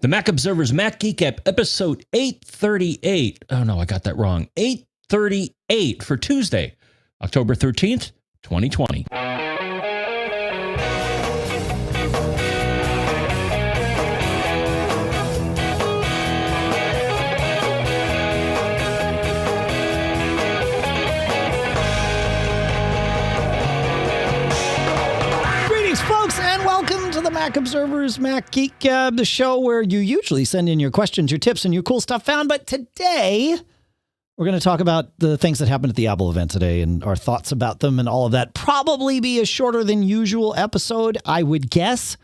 The Mac Observer's Mac Geek Gab, episode 838. Oh, no, I got that wrong. 838 for Tuesday, October 13th, 2020. The Mac Observer's Mac Geek Gab, the show where you usually send in your questions, your tips, and your cool stuff found. But today, we're going to talk about the things that happened at the Apple event today and our thoughts about them and all of that. Probably be a shorter than usual episode, I would guess,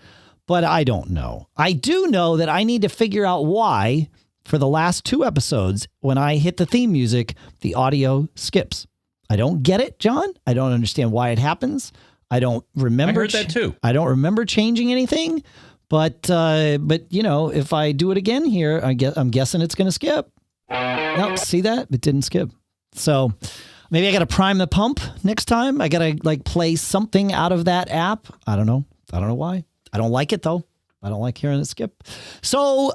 but I don't know. I do know that I need to figure out why, for the last two episodes, when I hit the theme music, the audio skips. I don't get it, John. I don't understand why it happens. I don't remember. I heard that too. I don't remember changing anything, but you know, if I do it again here, I'm guessing it's going to skip. Nope, see that? It didn't skip. So maybe I got to prime the pump next time. I got to like play something out of that app. I don't know. I don't know why. I don't like it though. I don't like hearing it skip. So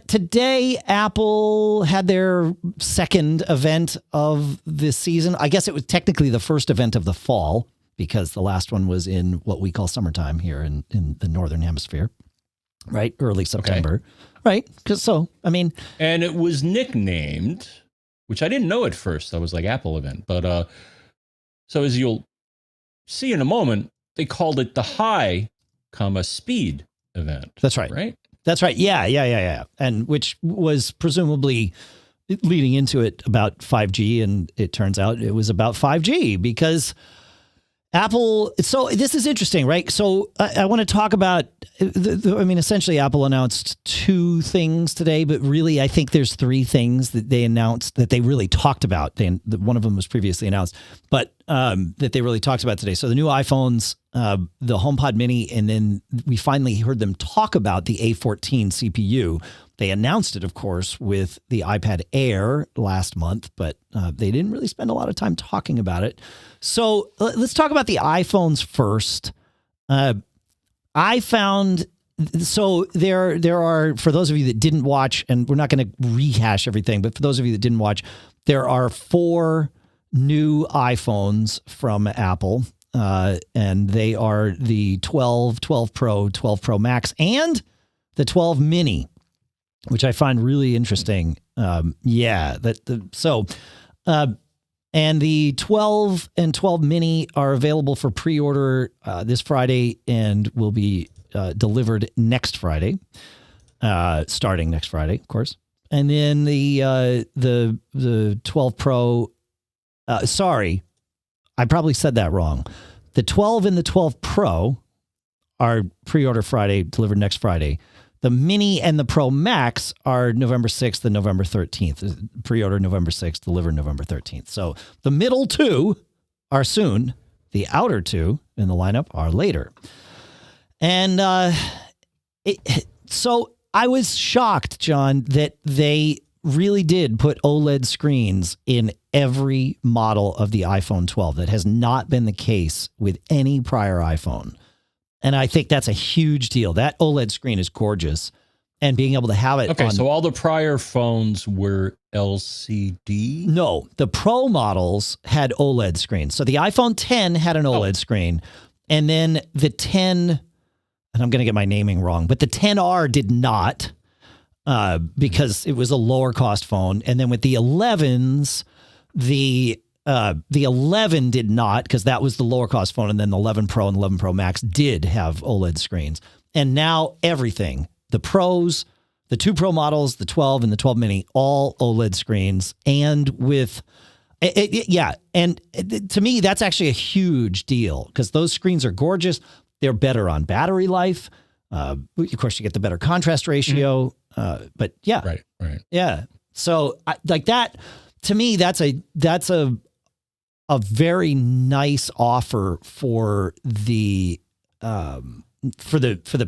today, Apple had their second event of this season. I guess it was technically the first event of the fall, because the last one was in what we call summertime here in the Northern Hemisphere, right? Early September, okay. Right? Because and it was nicknamed, which I didn't know at first. That was like Apple event. But so as you'll see in a moment, they called it the high, speed event. That's right. Right? That's right. Yeah. And which was presumably leading into it about 5G. And it turns out it was about 5G because Apple, so this is interesting, right? So I want to talk about, essentially Apple announced two things today, but really I think there's three things that they announced that they really talked about. One of them was previously announced, but that they really talked about today. So the new iPhones, the HomePod mini, and then we finally heard them talk about the A14 CPU. They announced it, of course, with the iPad Air last month, but they didn't really spend a lot of time talking about it. So let's talk about the iPhones first. I found, so there are, for those of you that didn't watch, and we're not going to rehash everything, but for those of you that didn't watch, there are 4 new iPhones from Apple, and they are the 12, 12 Pro, 12 Pro Max, and the 12 Mini, which I find really interesting. And the 12 and 12 Mini are available for pre-order this Friday and will be delivered next Friday, starting next Friday, of course. And then the 12 Pro, sorry, I probably said that wrong. The 12 and the 12 Pro are pre-order Friday, delivered next Friday. The Mini and the Pro Max are November 6th and November 13th. Pre-order November 6th, delivered November 13th. So the middle two are soon. The outer two in the lineup are later. And so I was shocked, John, that they really did put OLED screens in every model of the iPhone 12. That has not been the case with any prior iPhone. And I think that's a huge deal. That OLED screen is gorgeous. And being able to have it so all the prior phones were LCD? No, the Pro models had OLED screens. So the iPhone 10 had an OLED screen. And then the 10, and I'm going to get my naming wrong, but the 10R did not because it was a lower cost phone. And then with the 11s, the 11 did not, because that was the lower cost phone, and then the 11 Pro and 11 Pro Max did have OLED screens. And now everything, the Pros, the 2 Pro models, the 12 and the 12 Mini, all OLED screens. And with, and to me, that's actually a huge deal, because those screens are gorgeous. They're better on battery life. Of course, you get the better contrast ratio. But yeah. Right. Yeah. So like that, to me, that's a very nice offer for the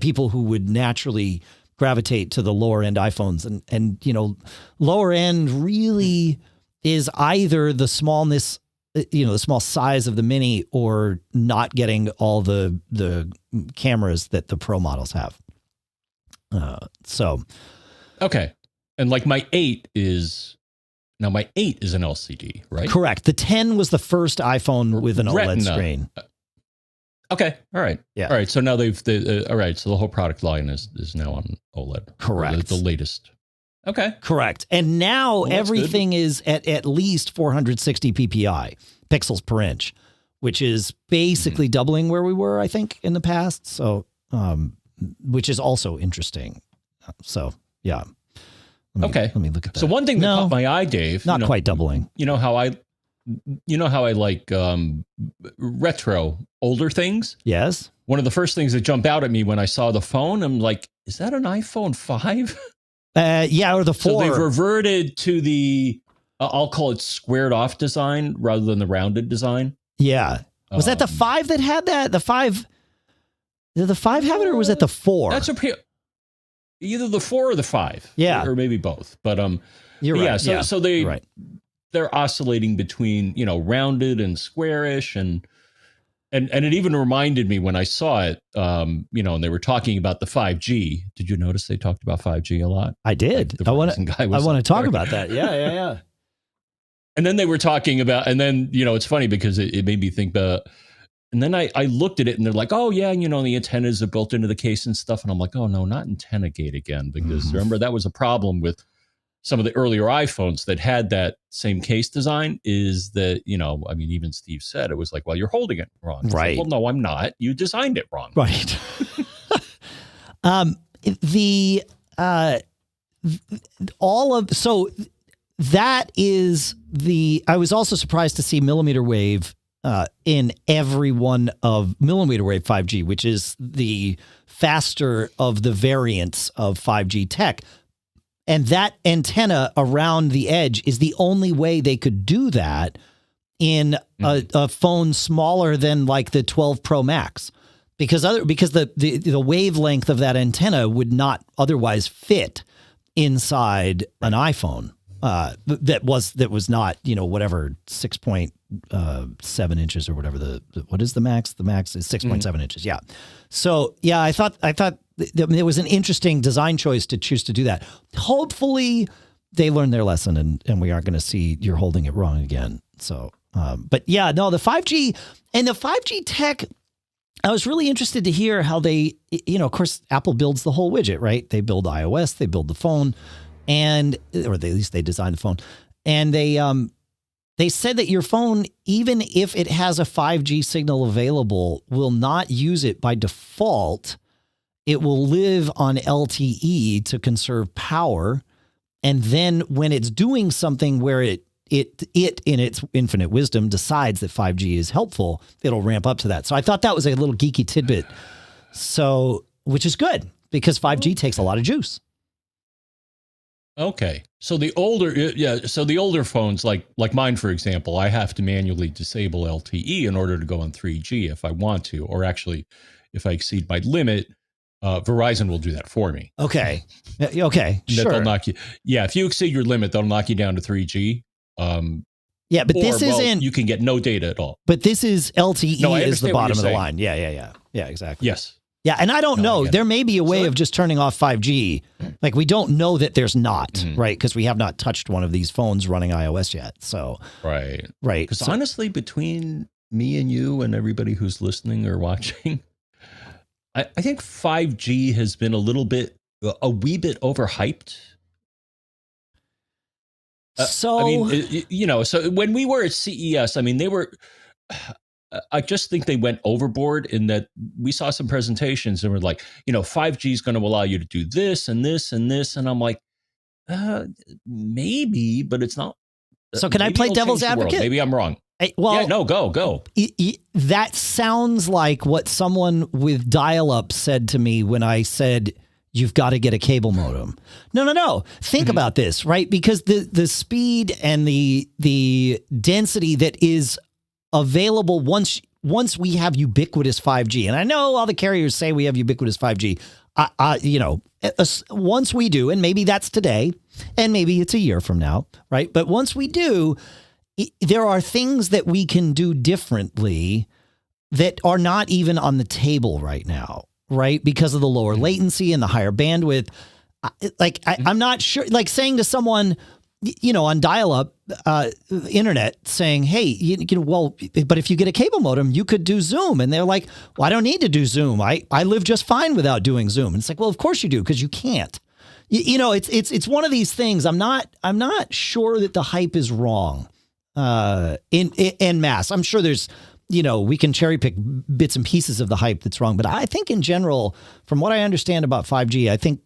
people who would naturally gravitate to the lower end iPhones, and you know, lower end really is either the smallness, you know, the small size of the Mini, or not getting all the cameras that the Pro models have. So Okay. And like my 8 is an LCD, right? correct. The 10 was the first iPhone with an Retina. OLED screen. Okay. All right. Yeah. All right. So now all right. So the whole product line is now on OLED. Correct. The latest. Okay. Correct. And now Well, that's everything is at least 460 ppi, pixels per inch, which is basically doubling where we were, I think, in the past. So, which is also interesting. So, yeah. Let me look at that. So one thing that caught my eye, Dave, not quite doubling. You know how I like retro older things? Yes. One of the first things that jumped out at me when I saw the phone, I'm like, is that an iPhone 5? Yeah, or the 4. So they've reverted to the, I'll call it squared off design rather than the rounded design. Yeah. Was that the 5 that had that? The 5, did the 5 have it, or was it the 4? That's either the 4 or the 5. Yeah. Or maybe both. But you're right. Yeah. So they, right. They're oscillating between, rounded and squarish. And it even reminded me when I saw it, and they were talking about the 5G. Did you notice they talked about 5G a lot? I did. Like I want to talk about that. Yeah. And then they were talking about, and then, it's funny because it made me think about, and then I looked at it and they're like, oh yeah, the antennas are built into the case and stuff. And I'm like, oh no, not antenna gate again. Because remember, that was a problem with some of the earlier iPhones that had that same case design, is that, even Steve said, it was like, well, you're holding it wrong. Right. Like, well, no, I'm not. You designed it wrong. Right. That is I was also surprised to see millimeter wave in every one of millimeter wave 5G, which is the faster of the variants of 5G tech. And that antenna around the edge is the only way they could do that in a phone smaller than like the 12 Pro Max, because the wavelength of that antenna would not otherwise fit inside an iPhone. That was not, whatever 6.7 inches or whatever what is the max? The max is 6.7 inches. Yeah. So yeah, I thought it was an interesting design choice to choose to do that. Hopefully they learn their lesson and we aren't going to see you're holding it wrong again. So, but yeah, no, the 5G and the 5G tech, I was really interested to hear how they, of course, Apple builds the whole widget, right? They build iOS, they build the phone. Or at least they designed the phone, and they said that your phone, even if it has a 5G signal available, will not use it by default. It will live on LTE to conserve power, and then when it's doing something where it in its infinite wisdom decides that 5G is helpful, it'll ramp up to that. So I thought that was a little geeky tidbit. So, which is good because 5G takes a lot of juice. Okay. So the older phones, like mine, for example, I have to manually disable LTE in order to go on 3G if I want to, or actually if I exceed my limit, Verizon will do that for me. Okay. Okay. Sure. They'll knock you. Yeah. If you exceed your limit, they'll knock you down to 3G. Yeah, but this isn't. You can get no data at all. But this is LTE is the bottom of the saying. line. Yeah, exactly. Yes. Yeah, and I don't know. There may be a way of just turning off 5G. Like, we don't know that there's not, right? Because we have not touched one of these phones running iOS yet. So right. Because honestly, between me and you and everybody who's listening or watching, I think 5G has been a wee bit overhyped. So when we were at CES, they were. I just think they went overboard in that we saw some presentations and we're like, 5G is going to allow you to do this and this and this. And I'm like, maybe, but it's not. So can I play devil's advocate? Maybe I'm wrong. Go. That sounds like what someone with dial-up said to me when I said, you've got to get a cable modem. No. Think about this, right? Because the speed and the density that is available once we have ubiquitous 5G, and I know all the carriers say we have ubiquitous 5G. Once we do, and maybe that's today, and maybe it's a year from now, right? But once we do, there are things that we can do differently that are not even on the table right now. right? Because of the lower latency and the higher bandwidth. I'm not sure, like saying to someone, on dial-up internet saying, hey, but if you get a cable modem, you could do Zoom. And they're like, well, I don't need to do Zoom. I live just fine without doing Zoom. And it's like, well, of course you do, because you can't. It's one of these things. I'm not sure that the hype is wrong in mass. I'm sure there's, we can cherry pick bits and pieces of the hype that's wrong. But I think in general, from what I understand about 5G, I think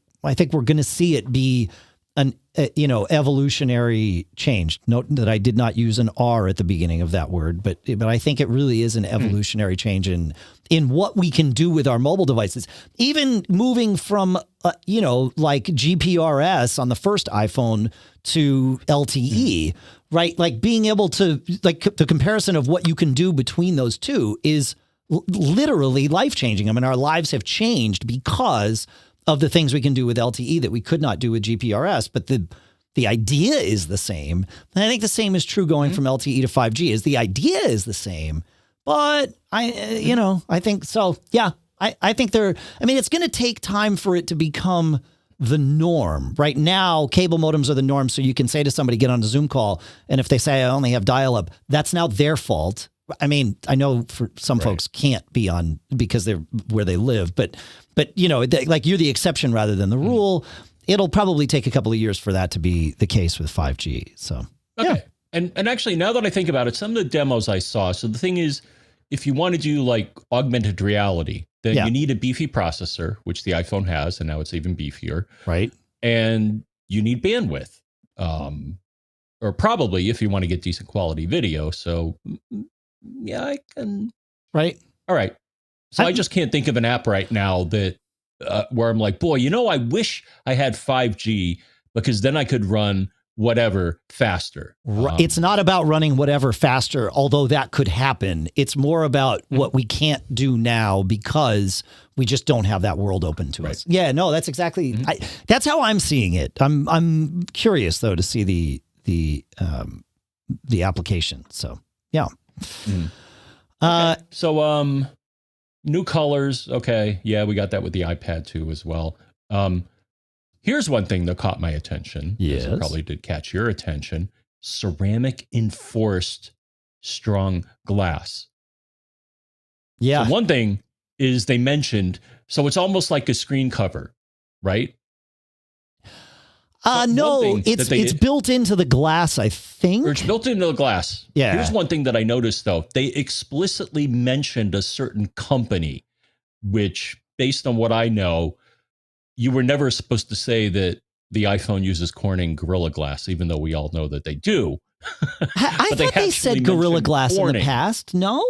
we're going to see it be an evolutionary change. Note that I did not use an R at the beginning of that word, but I think it really is an evolutionary change in what we can do with our mobile devices. Even moving from like GPRS on the first iPhone to LTE, right? Like being able to, like, the comparison of what you can do between those two is literally life-changing. I mean, our lives have changed because of the things we can do with LTE that we could not do with GPRS, but the idea is the same. And I think the same is true going from LTE to 5G. Is the idea is the same, but I think so. Yeah, I think it's going to take time for it to become the norm. Right now, cable modems are the norm. So you can say to somebody, get on a Zoom call, and if they say I only have dial-up, that's now their fault. I mean, I know for some folks can't be on because they're where they live, but like you're the exception rather than the rule. It'll probably take a couple of years for that to be the case with 5G. So, okay. Yeah. And actually, now that I think about it, some of the demos I saw, so the thing is, if you want to do like augmented reality, then you need a beefy processor, which the iPhone has, and now it's even beefier. Right. And you need bandwidth, or probably if you want to get decent quality video. So yeah, I can. Right. All right. So I just can't think of an app right now that where I'm like, boy, I wish I had 5G because then I could run whatever faster. It's not about running whatever faster, although that could happen. It's more about what we can't do now because we just don't have that world open to us. Yeah, no, that's exactly. That's how I'm seeing it. I'm curious though to see the application. So yeah. Okay. So new colors. Okay. Yeah, we got that with the iPad too as well. Here's one thing that caught my attention. Yes. It probably did catch your attention. Ceramic enforced strong glass. Yeah. So one thing is they mentioned, so it's almost like a screen cover, right? No, it's built into the glass, I think. Or it's built into the glass. Yeah. Here's one thing that I noticed, though. They explicitly mentioned a certain company, which, based on what I know, you were never supposed to say that the iPhone uses Corning Gorilla Glass, even though we all know that they do. I thought they said Gorilla Glass Corning in the past. No?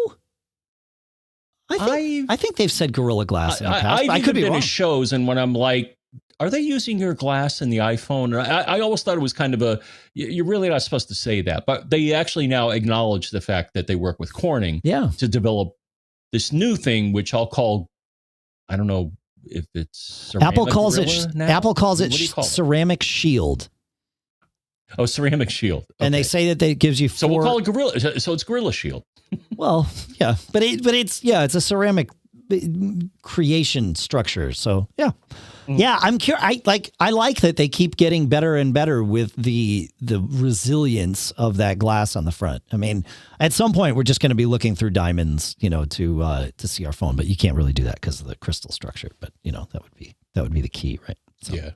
I think they've said Gorilla Glass in the past. I could be wrong. I've been to shows, and when I'm like, are they using your glass in the iPhone? I always thought it was kind of you're really not supposed to say that. But they actually now acknowledge the fact that they work with Corning to develop this new thing, which I'll call, I don't know if it's Apple calls it ceramic shield. Oh, ceramic shield. Okay. And they say that it gives you So we'll call it Gorilla. So it's Gorilla Shield. Well, yeah. But it's a ceramic creation structure. So yeah. Yeah, I'm curious. I like that they keep getting better and better with the resilience of that glass on the front. I mean, at some point we're just going to be looking through diamonds, to see our phone, but you can't really do that because of the crystal structure. But that would be the key, right? So. Yeah.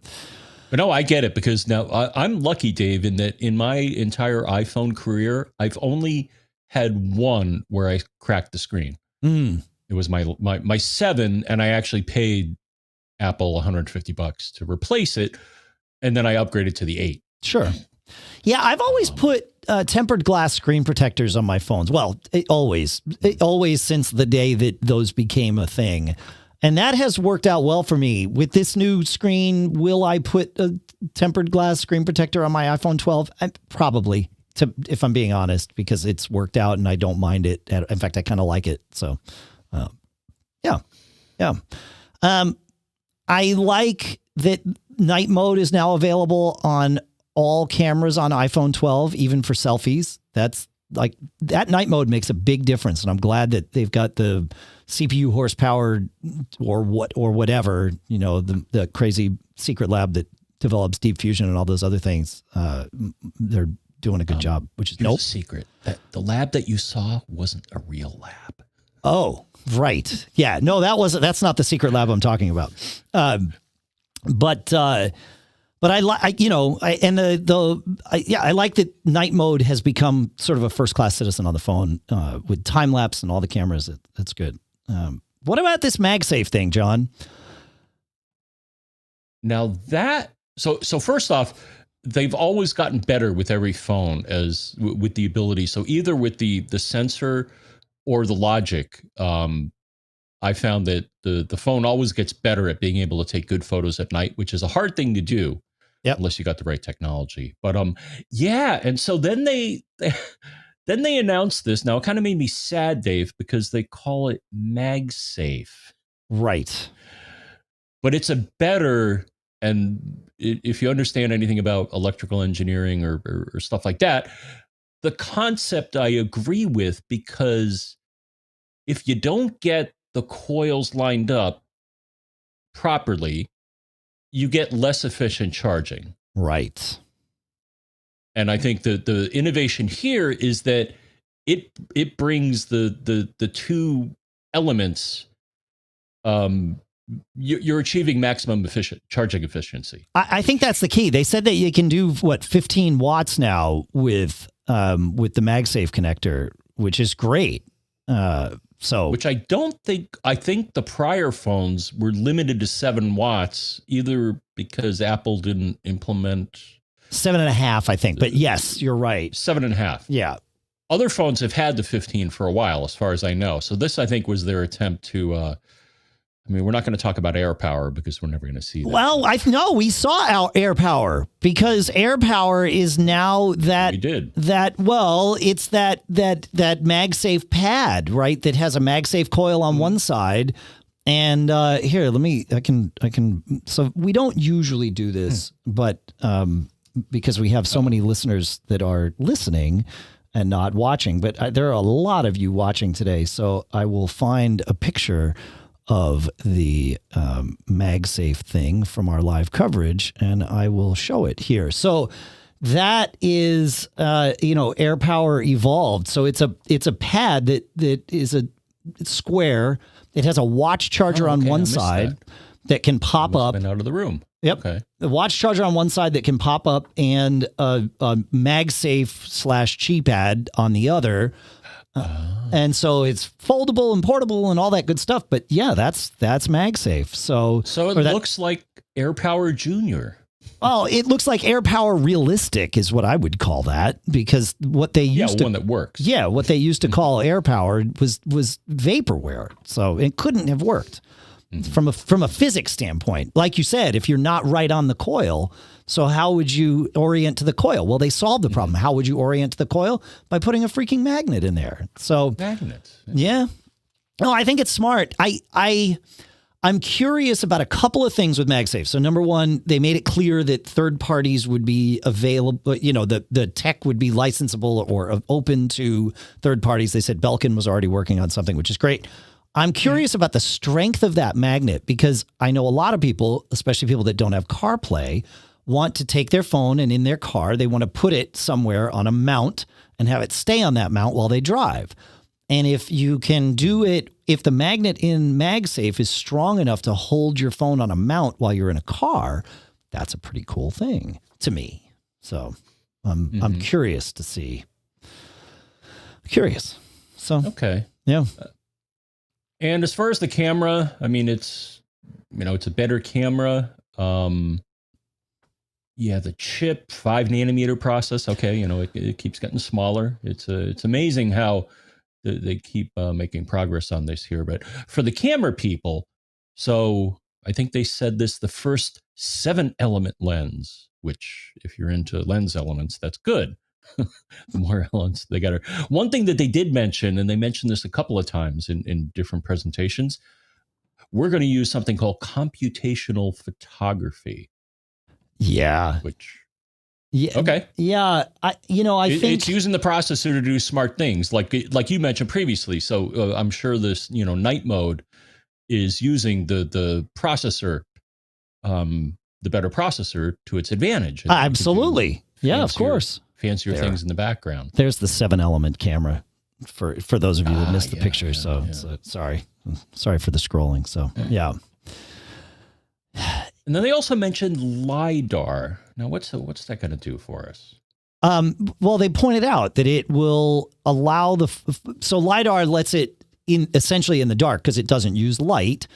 But no, I get it because now I'm lucky, Dave, in that in my entire iPhone career, I've only had one where I cracked the screen. It was my 7, and I actually paid Apple $150 to replace it, and then I upgraded to the 8. Sure. Yeah, I've always put tempered glass screen protectors on my phones. Well, always since the day that those became a thing. And that has worked out well for me. With this new screen, will I put a tempered glass screen protector on my iPhone 12? Probably, if I'm being honest, because it's worked out and I don't mind it. In fact, I kind of like it. So, yeah. I like that night mode is now available on all cameras on iPhone 12, even for selfies. That's like that night mode makes a big difference. And I'm glad that they've got the CPU horsepower or whatever, you know, the crazy secret lab that develops deep fusion and all those other things. They're doing a good job, which is a secret. That the lab that you saw wasn't a real lab. Oh, right. Yeah. No, that's not the secret lab I'm talking about. But I like, you know, I like that night mode has become sort of a first class citizen on the phone with time lapse and all the cameras. That's good. What about this MagSafe thing, John? Now so first off, they've always gotten better with every phone with the ability. So either with the sensor or the logic, I found that the phone always gets better at being able to take good photos at night, which is a hard thing to do. Yep. Unless you got the right technology. But yeah, and so then they announced this. Now it kind of made me sad, Dave, because they call it MagSafe. Right. But it's a better, and if you understand anything about electrical engineering or stuff like that, the concept I agree with, because if you don't get the coils lined up properly, you get less efficient charging. Right. And I think the innovation here is that it brings the two elements. You're achieving maximum charging efficiency. I think that's the key. They said that you can do 15 watts now with the MagSafe connector, which is great. Which I think the prior phones were limited to 7 watts, either because Apple didn't implement 7.5, I think. But yes, you're right. 7.5. Yeah. Other phones have had the 15 for a while, as far as I know. So this, I think, was their attempt to. I mean, we're not going to talk about air power because we're never going to see that. Well, we saw our air power, because air power is now that it's that MagSafe pad, right? That has a MagSafe coil on one side. And here, I can. So we don't usually do this, but because we have so many listeners that are listening and not watching, but there are a lot of you watching today. So I will find a picture of the MagSafe thing from our live coverage, and I will show it here. So that is, air power evolved. So it's a pad that is it's square. It has a watch charger on one side that can pop up. Been out of the room. Yep. Okay. The watch charger on one side that can pop up, and a MagSafe / Qi pad on the other. And so it's foldable and portable and all that good stuff. But yeah, that's MagSafe. So it looks like AirPower Junior. Oh, it looks like AirPower Realistic is what I would call that, because what they used one that works. Yeah, what they used to call AirPower was vaporware. So it couldn't have worked from a physics standpoint. Like you said, if you're not right on the coil, so how would you orient to the coil? Well, they solved the problem. How would you orient to the coil? By putting a freaking magnet in there. So magnets. Yeah. No, I think it's smart. I'm curious about a couple of things with MagSafe. So number one, they made it clear that third parties would be available, the tech would be licensable or open to third parties. They said Belkin was already working on something, which is great. I'm curious about the strength of that magnet, because I know a lot of people, especially people that don't have CarPlay, want to take their phone, and in their car, they want to put it somewhere on a mount and have it stay on that mount while they drive. And if you can do it, if the magnet in MagSafe is strong enough to hold your phone on a mount while you're in a car, that's a pretty cool thing to me. So I'm curious to see. Curious. So okay. Yeah. And as far as the camera, I mean, it's a better camera. Yeah, the chip 5 nanometer process. Okay, it keeps getting smaller. It's amazing how they keep making progress on this here. But for the camera people, so I think they said the first 7-element lens, which if you're into lens elements, that's good. The more elements they got. One thing that they did mention, and they mentioned this a couple of times in different presentations, we're going to use something called computational photography. Yeah. Which Yeah. Okay. Yeah. I think it's using the processor to do smart things, like you mentioned previously. So I'm sure this, night mode is using the processor, the better processor to its advantage. Absolutely. Yeah, of course. Fancier things in the background. There's the 7-element camera for those of you that missed the picture. Yeah, so sorry for the scrolling. So yeah. And then they also mentioned LIDAR. Now, what's that going to do for us? Well, they pointed out that it will allow so LIDAR lets it essentially in the dark because it doesn't use light.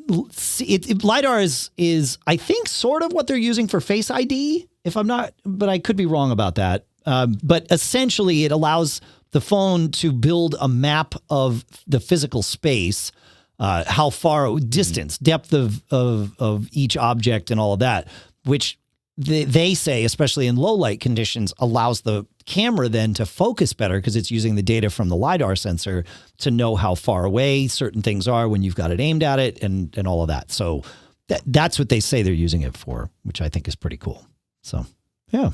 LIDAR is I think sort of what they're using for Face ID, if I'm not, but I could be wrong about that. But essentially, it allows the phone to build a map of the physical space. How far distance, depth of each object and all of that, which they say, especially in low light conditions, allows the camera then to focus better because it's using the data from the LIDAR sensor to know how far away certain things are when you've got it aimed at it and all of that. So that's what they say they're using it for, which I think is pretty cool. So, yeah.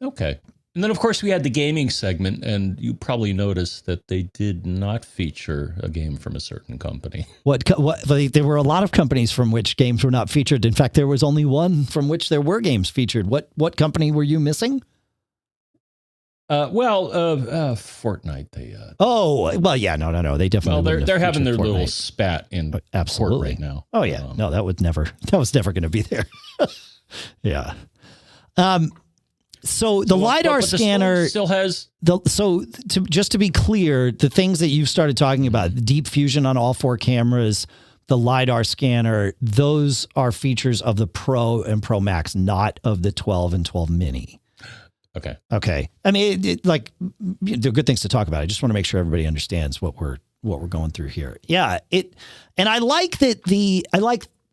Okay. And then, of course, we had the gaming segment, and you probably noticed that they did not feature a game from a certain company. There were a lot of companies from which games were not featured. In fact, there was only one from which there were games featured. What company were you missing? Fortnite. No. They definitely. They're having their Fortnite. little spat in court right now. Oh yeah, no, that was never going to be there. Yeah. So the LIDAR scanner still has just to be clear, the things that you've started talking about, the deep fusion on all 4 cameras, the LIDAR scanner, those are features of the Pro and Pro Max, not of the 12 and 12 Mini. Okay. I mean, they're good things to talk about. I just want to make sure everybody understands what we're going through here. Yeah. And I like that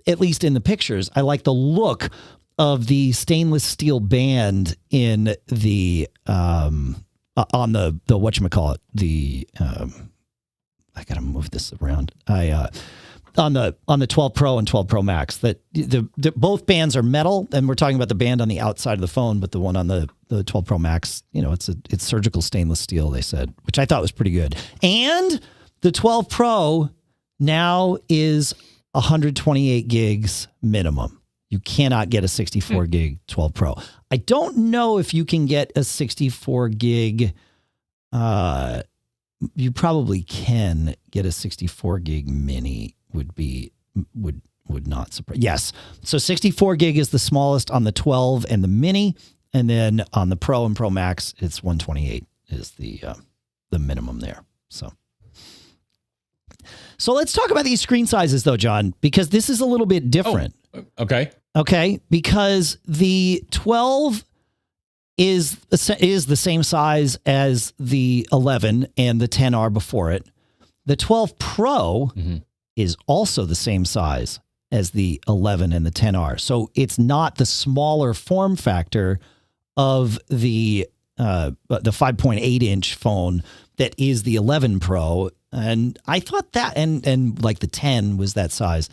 at least in the pictures, I like the look of the stainless steel band in the on the whatchamacallit, I gotta move this around. On the 12 Pro and 12 Pro Max, that the both bands are metal, and we're talking about the band on the outside of the phone, but the one on the 12 Pro Max, it's surgical stainless steel, they said, which I thought was pretty good. And the 12 Pro now is 128 gigs minimum. You cannot get a 64 gig 12 Pro. I don't know if you can get a 64 gig. You probably can get a 64 gig mini. Would not surprise. Yes. So 64 gig is the smallest on the 12 and the mini, and then on the Pro and Pro Max, it's 128 is the minimum there. So let's talk about these screen sizes though, John, because this is a little bit different. Okay. Because the 12 is the same size as the 11 and the 10R before it. The 12 Pro is also the same size as the 11 and the 10R. So it's not the smaller form factor of the 5.8 inch phone that is the 11 Pro. And I thought that, and like the 10 was that size.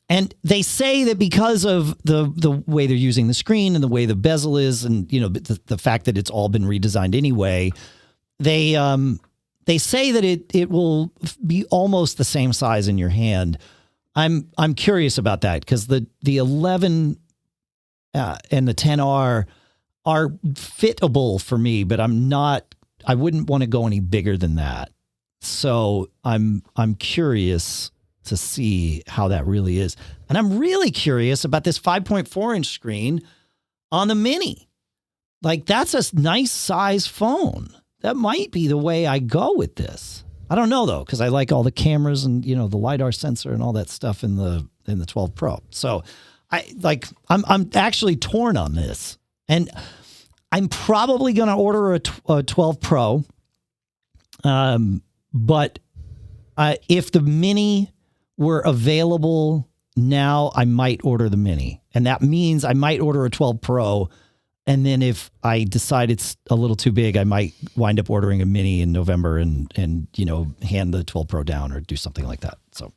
And they say that because of the way they're using the screen and the way the bezel is, and the fact that it's all been redesigned anyway, they say that it will be almost the same size in your hand. I'm curious about that because the 11 and the 10R are fitable for me, but I wouldn't want to go any bigger than that. So I'm curious to see how that really is. And I'm really curious about this 5.4 inch screen on the Mini. Like, that's a nice size phone. That might be the way I go with this. I don't know though, because I like all the cameras and the LIDAR sensor and all that stuff in the 12 Pro. So I'm actually torn on this, and I'm probably going to order a 12 Pro. But if the Mini were available now, I might order the Mini, and that means I might order a 12 Pro. And then if I decide it's a little too big, I might wind up ordering a Mini in November and hand the 12 Pro down or do something like that. So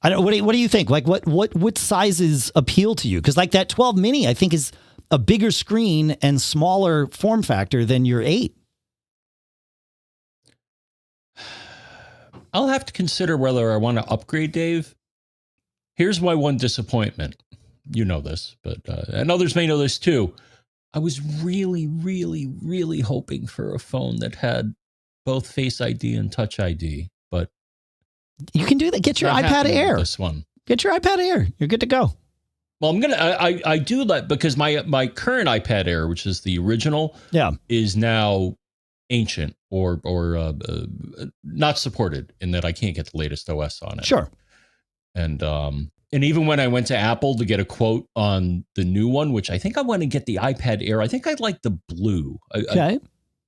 I don't. What do you think? Like what sizes appeal to you? Because like that 12 Mini, I think is a bigger screen and smaller form factor than your 8. I'll have to consider whether I want to upgrade, Dave. Here's my one disappointment. You know this, but and others may know this too. I was really, really, really hoping for a phone that had both Face ID and Touch ID, but you can do that. Get your iPad Air. This one. Get your iPad Air. You're good to go. Well, I do that because my current iPad Air, which is the original, is now ancient or not supported in that I can't get the latest OS on it. Sure. And even when I went to Apple to get a quote on the new one, which I think I want to get the iPad Air, I think I'd like the blue. I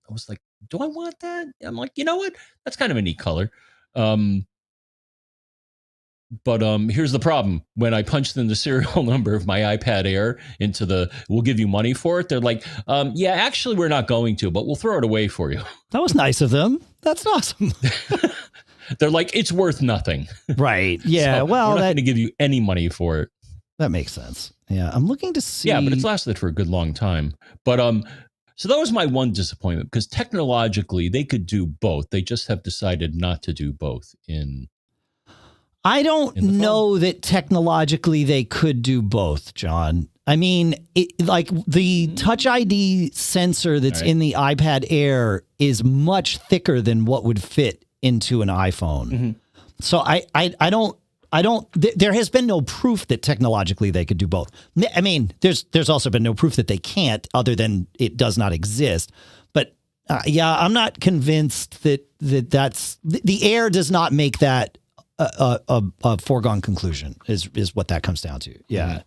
was like, do I want that? I'm like, you know what? That's kind of a neat color. But here's the problem. When I punched in the serial number of my iPad Air into the, we'll give you money for it. They're like, yeah, actually, we're not going to, but we'll throw it away for you. That was nice of them. That's awesome. They're like, it's worth nothing. Right. Yeah. So well, we're not going to give you any money for it. That makes sense. Yeah. I'm looking to see. Yeah, but it's lasted for a good long time. But so that was my one disappointment because technologically they could do both. They just have decided not to do both I don't know that technologically they could do both, John. I mean, like the Touch ID sensor that's in the iPad Air is much thicker than what would fit into an iPhone. Mm-hmm. So I don't. There has been no proof that technologically they could do both. I mean, there's also been no proof that they can't, other than it does not exist. But yeah, I'm not convinced that's the Air does not make that a foregone conclusion. Is what that comes down to. Yeah, mm-hmm.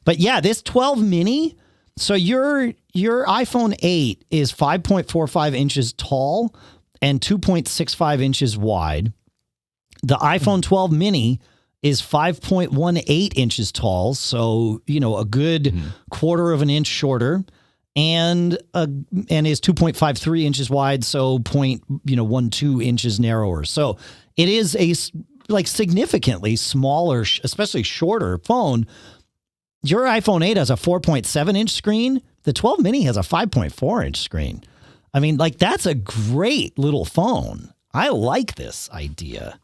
But yeah, this 12 mini. So your iPhone 8 is 5.45 inches tall and 2.65 inches wide. The iPhone 12 mini is 5.18 inches tall, so a good quarter of an inch shorter, and is 2.53 inches wide, so 0.12 inches narrower. So it is a significantly smaller, especially shorter phone. Your iPhone 8 has a 4.7 inch screen. The 12 mini has a 5.4 inch screen. I mean, that's a great little phone. I like this idea.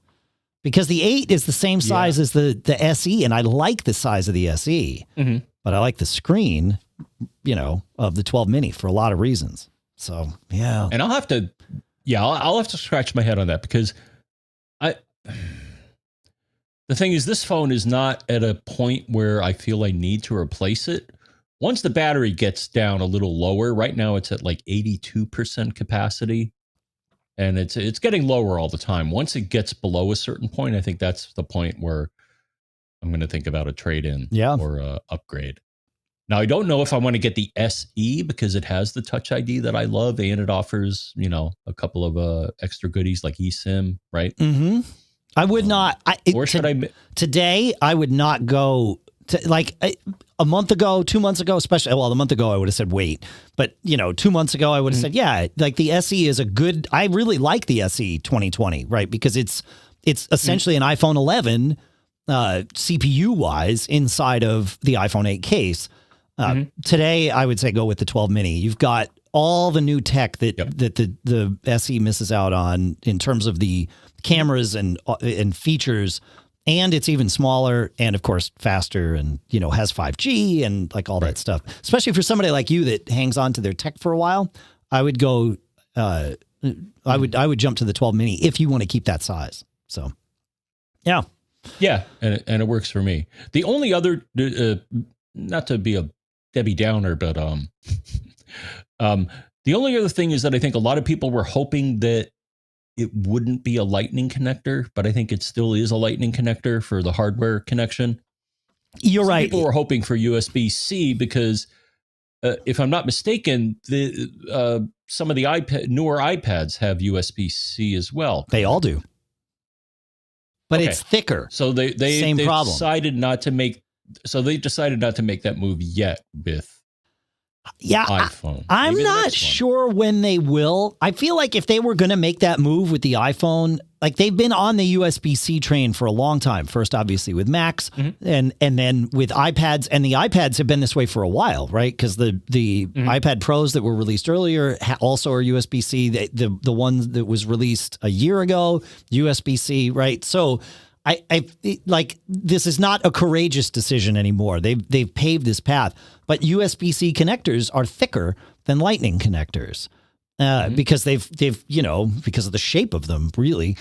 Because the 8 is the same size as the SE, and I like the size of the SE. Mm-hmm. But I like the screen, of the 12 mini for a lot of reasons. So, yeah. And I'll have to scratch my head on that because the thing is, this phone is not at a point where I feel I need to replace it. Once the battery gets down a little lower, right now it's at 82% capacity. And it's getting lower all the time. Once it gets below a certain point, I think that's the point where I'm going to think about a trade-in or a upgrade. Now, I don't know if I want to get the SE because it has the Touch ID that I love, and it offers, a couple of extra goodies like eSIM, right? Mm-hmm. I would not. Today, I would not go to a month ago, 2 months ago, especially. Well, a month ago, I would have said wait. But 2 months ago, I would have said the SE is a good. I really like the SE 2020, right? Because it's essentially an iPhone 11 CPU wise inside of the iPhone 8 case. Today, I would say go with the 12 mini. You've got all the new tech that the SE misses out on in terms of the cameras and features, and it's even smaller and of course faster, and has 5G and all that stuff. Especially for somebody like you that hangs on to their tech for a while, I would go. I would jump to the 12 mini if you want to keep that size. So, yeah, and it works for me. The only other, not to be a Debbie Downer, but the only other thing is that I think a lot of people were hoping that it wouldn't be a lightning connector, but I think it still is a lightning connector for the hardware connection. You're right. People were hoping for USB-C because if I'm not mistaken, some of the newer iPads have USB-C as well. They all do. But it's thicker. So they decided not to make that move yet with iPhone. I'm not sure when they will. I feel like if they were going to make that move with the iPhone, like they've been on the USB-C train for a long time. First, obviously with Macs, and then with iPads, and the iPads have been this way for a while, right? Because the iPad Pros that were released earlier also are USB-C. The one that was released a year ago, USB-C, right? So I like, this is not a courageous decision anymore. They've paved this path, but USB-C connectors are thicker than Lightning connectors. Because they've because of the shape of them, really.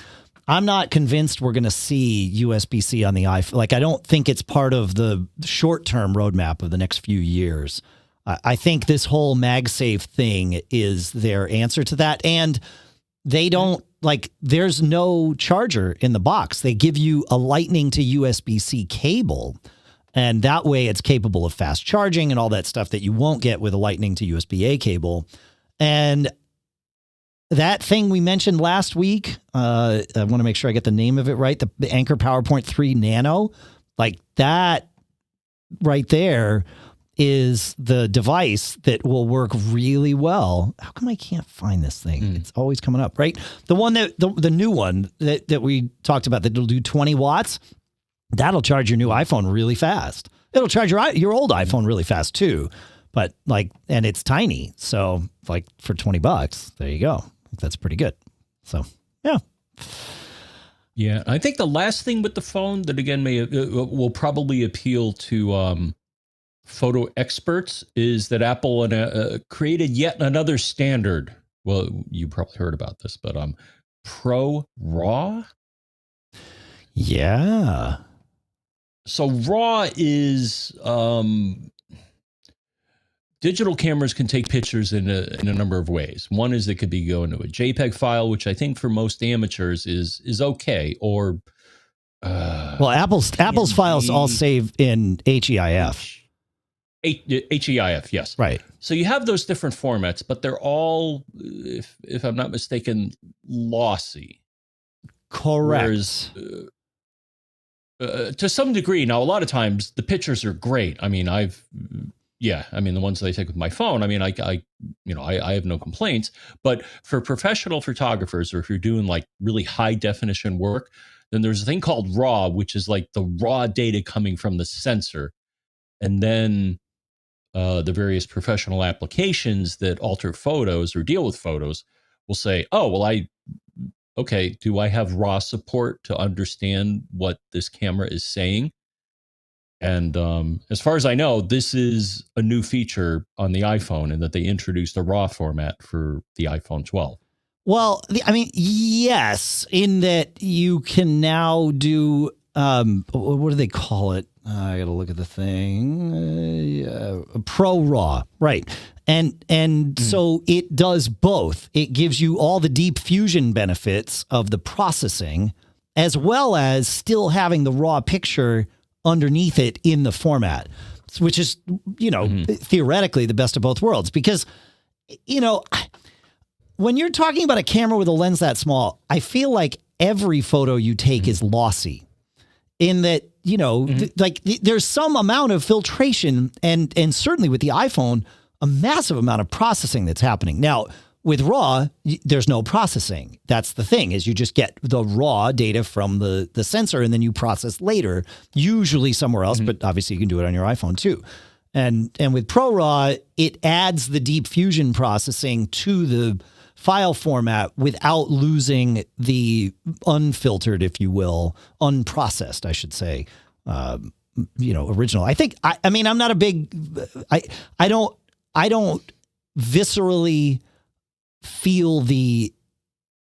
I'm not convinced we're going to see USB-C on the iPhone. Like, I don't think it's part of the short-term roadmap of the next few years. I think this whole MagSafe thing is their answer to that. And they don't, like, there's no charger in the box. They give you a Lightning to USB-C cable. And that way it's capable of fast charging and all that stuff that you won't get with a Lightning to USB-A cable. And that thing we mentioned last week, I want to make sure I get the name of it right, the Anker PowerPort 3 Nano, like that right there is the device that will work really well. How come I can't find this thing? It's always coming up, right? The one that, the new one that we talked about that'll do 20 watts, that'll charge your new iPhone really fast. It'll charge your old iPhone really fast too. But like, and it's tiny. So like for $20, there you go. That's pretty good. So, yeah. Yeah. I think the last thing with the phone that, again, will probably appeal to photo experts is that Apple created yet another standard. Well, you probably heard about this, but Pro RAW. Yeah. So RAW is digital cameras can take pictures in a number of ways. One is it could be go into a JPEG file, which I think for most amateurs is okay. Or well, Apple's files all save in HEIF. HEIF, yes. Right. So you have those different formats, but they're all, if I'm not mistaken, lossy. Correct. Whereas, to some degree, now a lot of times the pictures are great. I mean, the ones that I take with my phone, I mean, I have no complaints. But for professional photographers, or if you're doing like really high definition work, then there's a thing called RAW, which is like the raw data coming from the sensor. And then the various professional applications that alter photos or deal with photos will say, oh, well, do I have RAW support to understand what this camera is saying? And as far as I know, this is a new feature on the iPhone, and that they introduced a RAW format for the iPhone 12. Well, I mean, yes, in that you can now do, what do they call it? I got to look at the thing. Pro RAW, right. And so it does both. It gives you all the deep fusion benefits of the processing, as well as still having the raw picture underneath it in the format, which is, theoretically the best of both worlds. Because, when you're talking about a camera with a lens that small, I feel like every photo you take is lossy in that, there's some amount of filtration and certainly with the iPhone, a massive amount of processing that's happening. Now, with RAW, there's no processing. That's the thing, is you just get the raw data from the sensor and then you process later, usually somewhere else, but obviously you can do it on your iPhone too. And with Pro RAW, it adds the deep fusion processing to the file format without losing the unfiltered, if you will, unprocessed, I should say, original. I think, I mean, I'm not a big, I don't viscerally feel the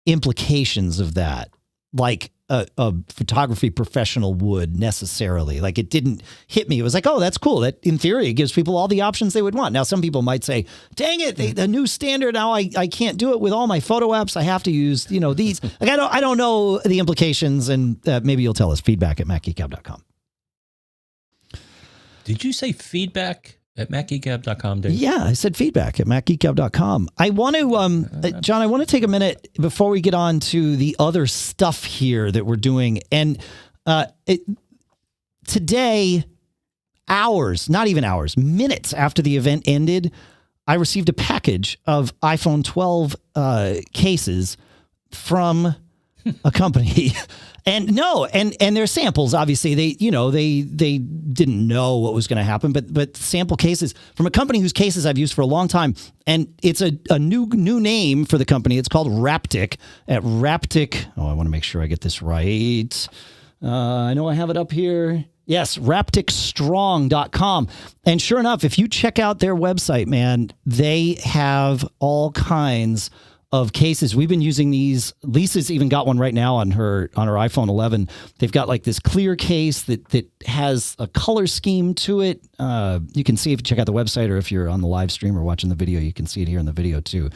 implications of that like a photography professional would necessarily. Like, it didn't hit me. It was like, oh, that's cool. That in theory, it gives people all the options they would want. Now, some people might say, dang it, the new standard, now I can't do it with all my photo apps. I have to use, these. Like, I don't know the implications, and maybe you'll tell us. Feedback at MacGeekGab.com. Did you say feedback at MacGeekGab.com, Dave? Yeah, I said feedback at MacGeekGab.com. I want to, John, I want to take a minute before we get on to the other stuff here that we're doing. And today, hours, not even hours, minutes after the event ended, I received a package of iPhone 12 cases from a company. And no, and their samples, obviously, they didn't know what was going to happen, but sample cases from a company whose cases I've used for a long time, and it's a new name for the company. It's called Raptic at Raptic. Oh, I want to make sure I get this right. I know I have it up here. Yes, rapticstrong.com. And sure enough, if you check out their website, man, they have all kinds of cases. We've been using these. Lisa's even got one right now on her iPhone 11. They've got like this clear case that has a color scheme to it. You can see if you check out the website, or if you're on the live stream or watching the video, you can see it here in the video too.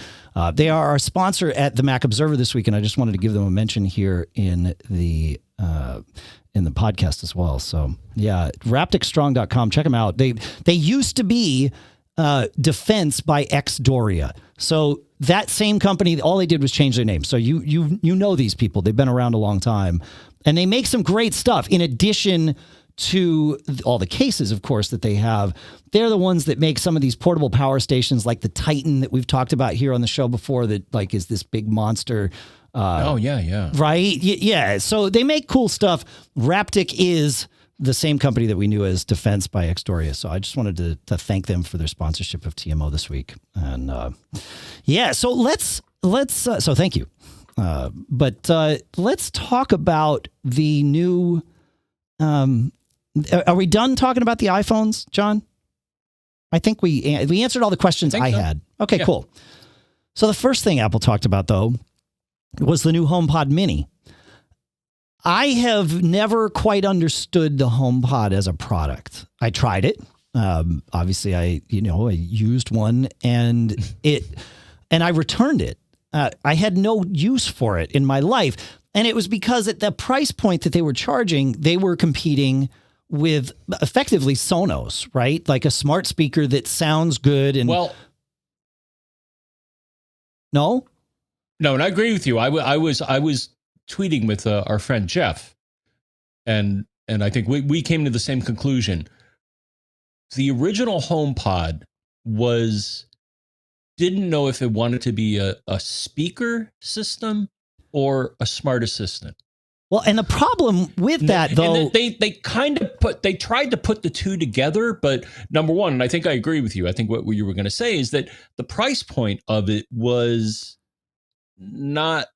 They are our sponsor at the Mac Observer this week, and I just wanted to give them a mention here in the podcast as well. So yeah, rapticstrong.com. Check them out. They used to be Defense by Xdoria. So that same company, all they did was change their name. So you know these people. They've been around a long time, and they make some great stuff. In addition to all the cases, of course, that they have, they're the ones that make some of these portable power stations, like the Titan that we've talked about here on the show before, that like is this big monster. Yeah. Right? Yeah. So they make cool stuff. Raptic is the same company that we knew as Defense by Xdoria. So I just wanted to thank them for their sponsorship of TMO this week. And so so thank you. But let's talk about the new, are we done talking about the iPhones, John? I think we answered all the questions I had. Okay, yeah. Cool. So the first thing Apple talked about, though, was the new HomePod Mini. I have never quite understood the HomePod as a product. I tried it. Obviously, I used one, and I returned it. I had no use for it in my life, and it was because at the price point that they were charging, they were competing with effectively Sonos, right? Like a smart speaker that sounds good. And no, and I agree with you. I was tweeting with our friend Jeff, and I think we came to the same conclusion. The original HomePod didn't know if it wanted to be a speaker system or a smart assistant. Well, and the problem with that, though, they tried to put the two together, but number one, and I think I agree with you. I think what you were going to say is that the price point of it was not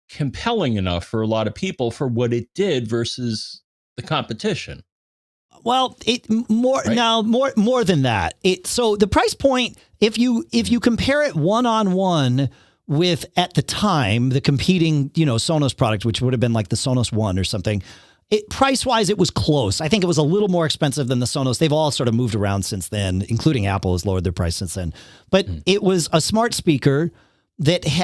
compelling enough for a lot of people for what it did versus the competition. Well, more than that. So the price point, if you compare it one-on-one with, at the time, the competing, Sonos product, which would have been like the Sonos One or something, price-wise, it was close. I think it was a little more expensive than the Sonos. They've all sort of moved around since then, including Apple has lowered their price since then. But it was a smart speaker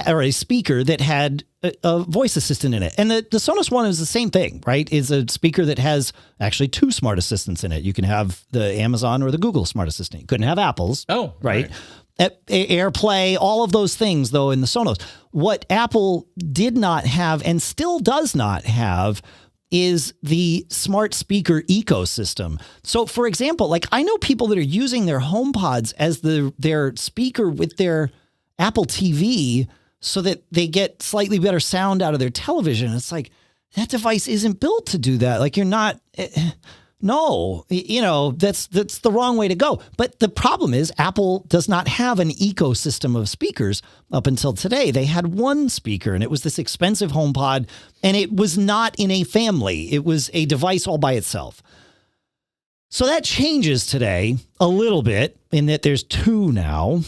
or a speaker that had a voice assistant in it. And the Sonos One is the same thing, right? It's a speaker that has actually two smart assistants in it. You can have the Amazon or the Google smart assistant. You couldn't have Apple's. Oh, right. AirPlay, all of those things, though, in the Sonos. What Apple did not have and still does not have is the smart speaker ecosystem. So, for example, like I know people that are using their HomePods as their speaker with their Apple TV so that they get slightly better sound out of their television. It's like, that device isn't built to do that. Like, you're not, no, that's the wrong way to go. But the problem is Apple does not have an ecosystem of speakers up until today. They had one speaker, and it was this expensive HomePod, and it was not in a family. It was a device all by itself. So that changes today a little bit in that there's two now.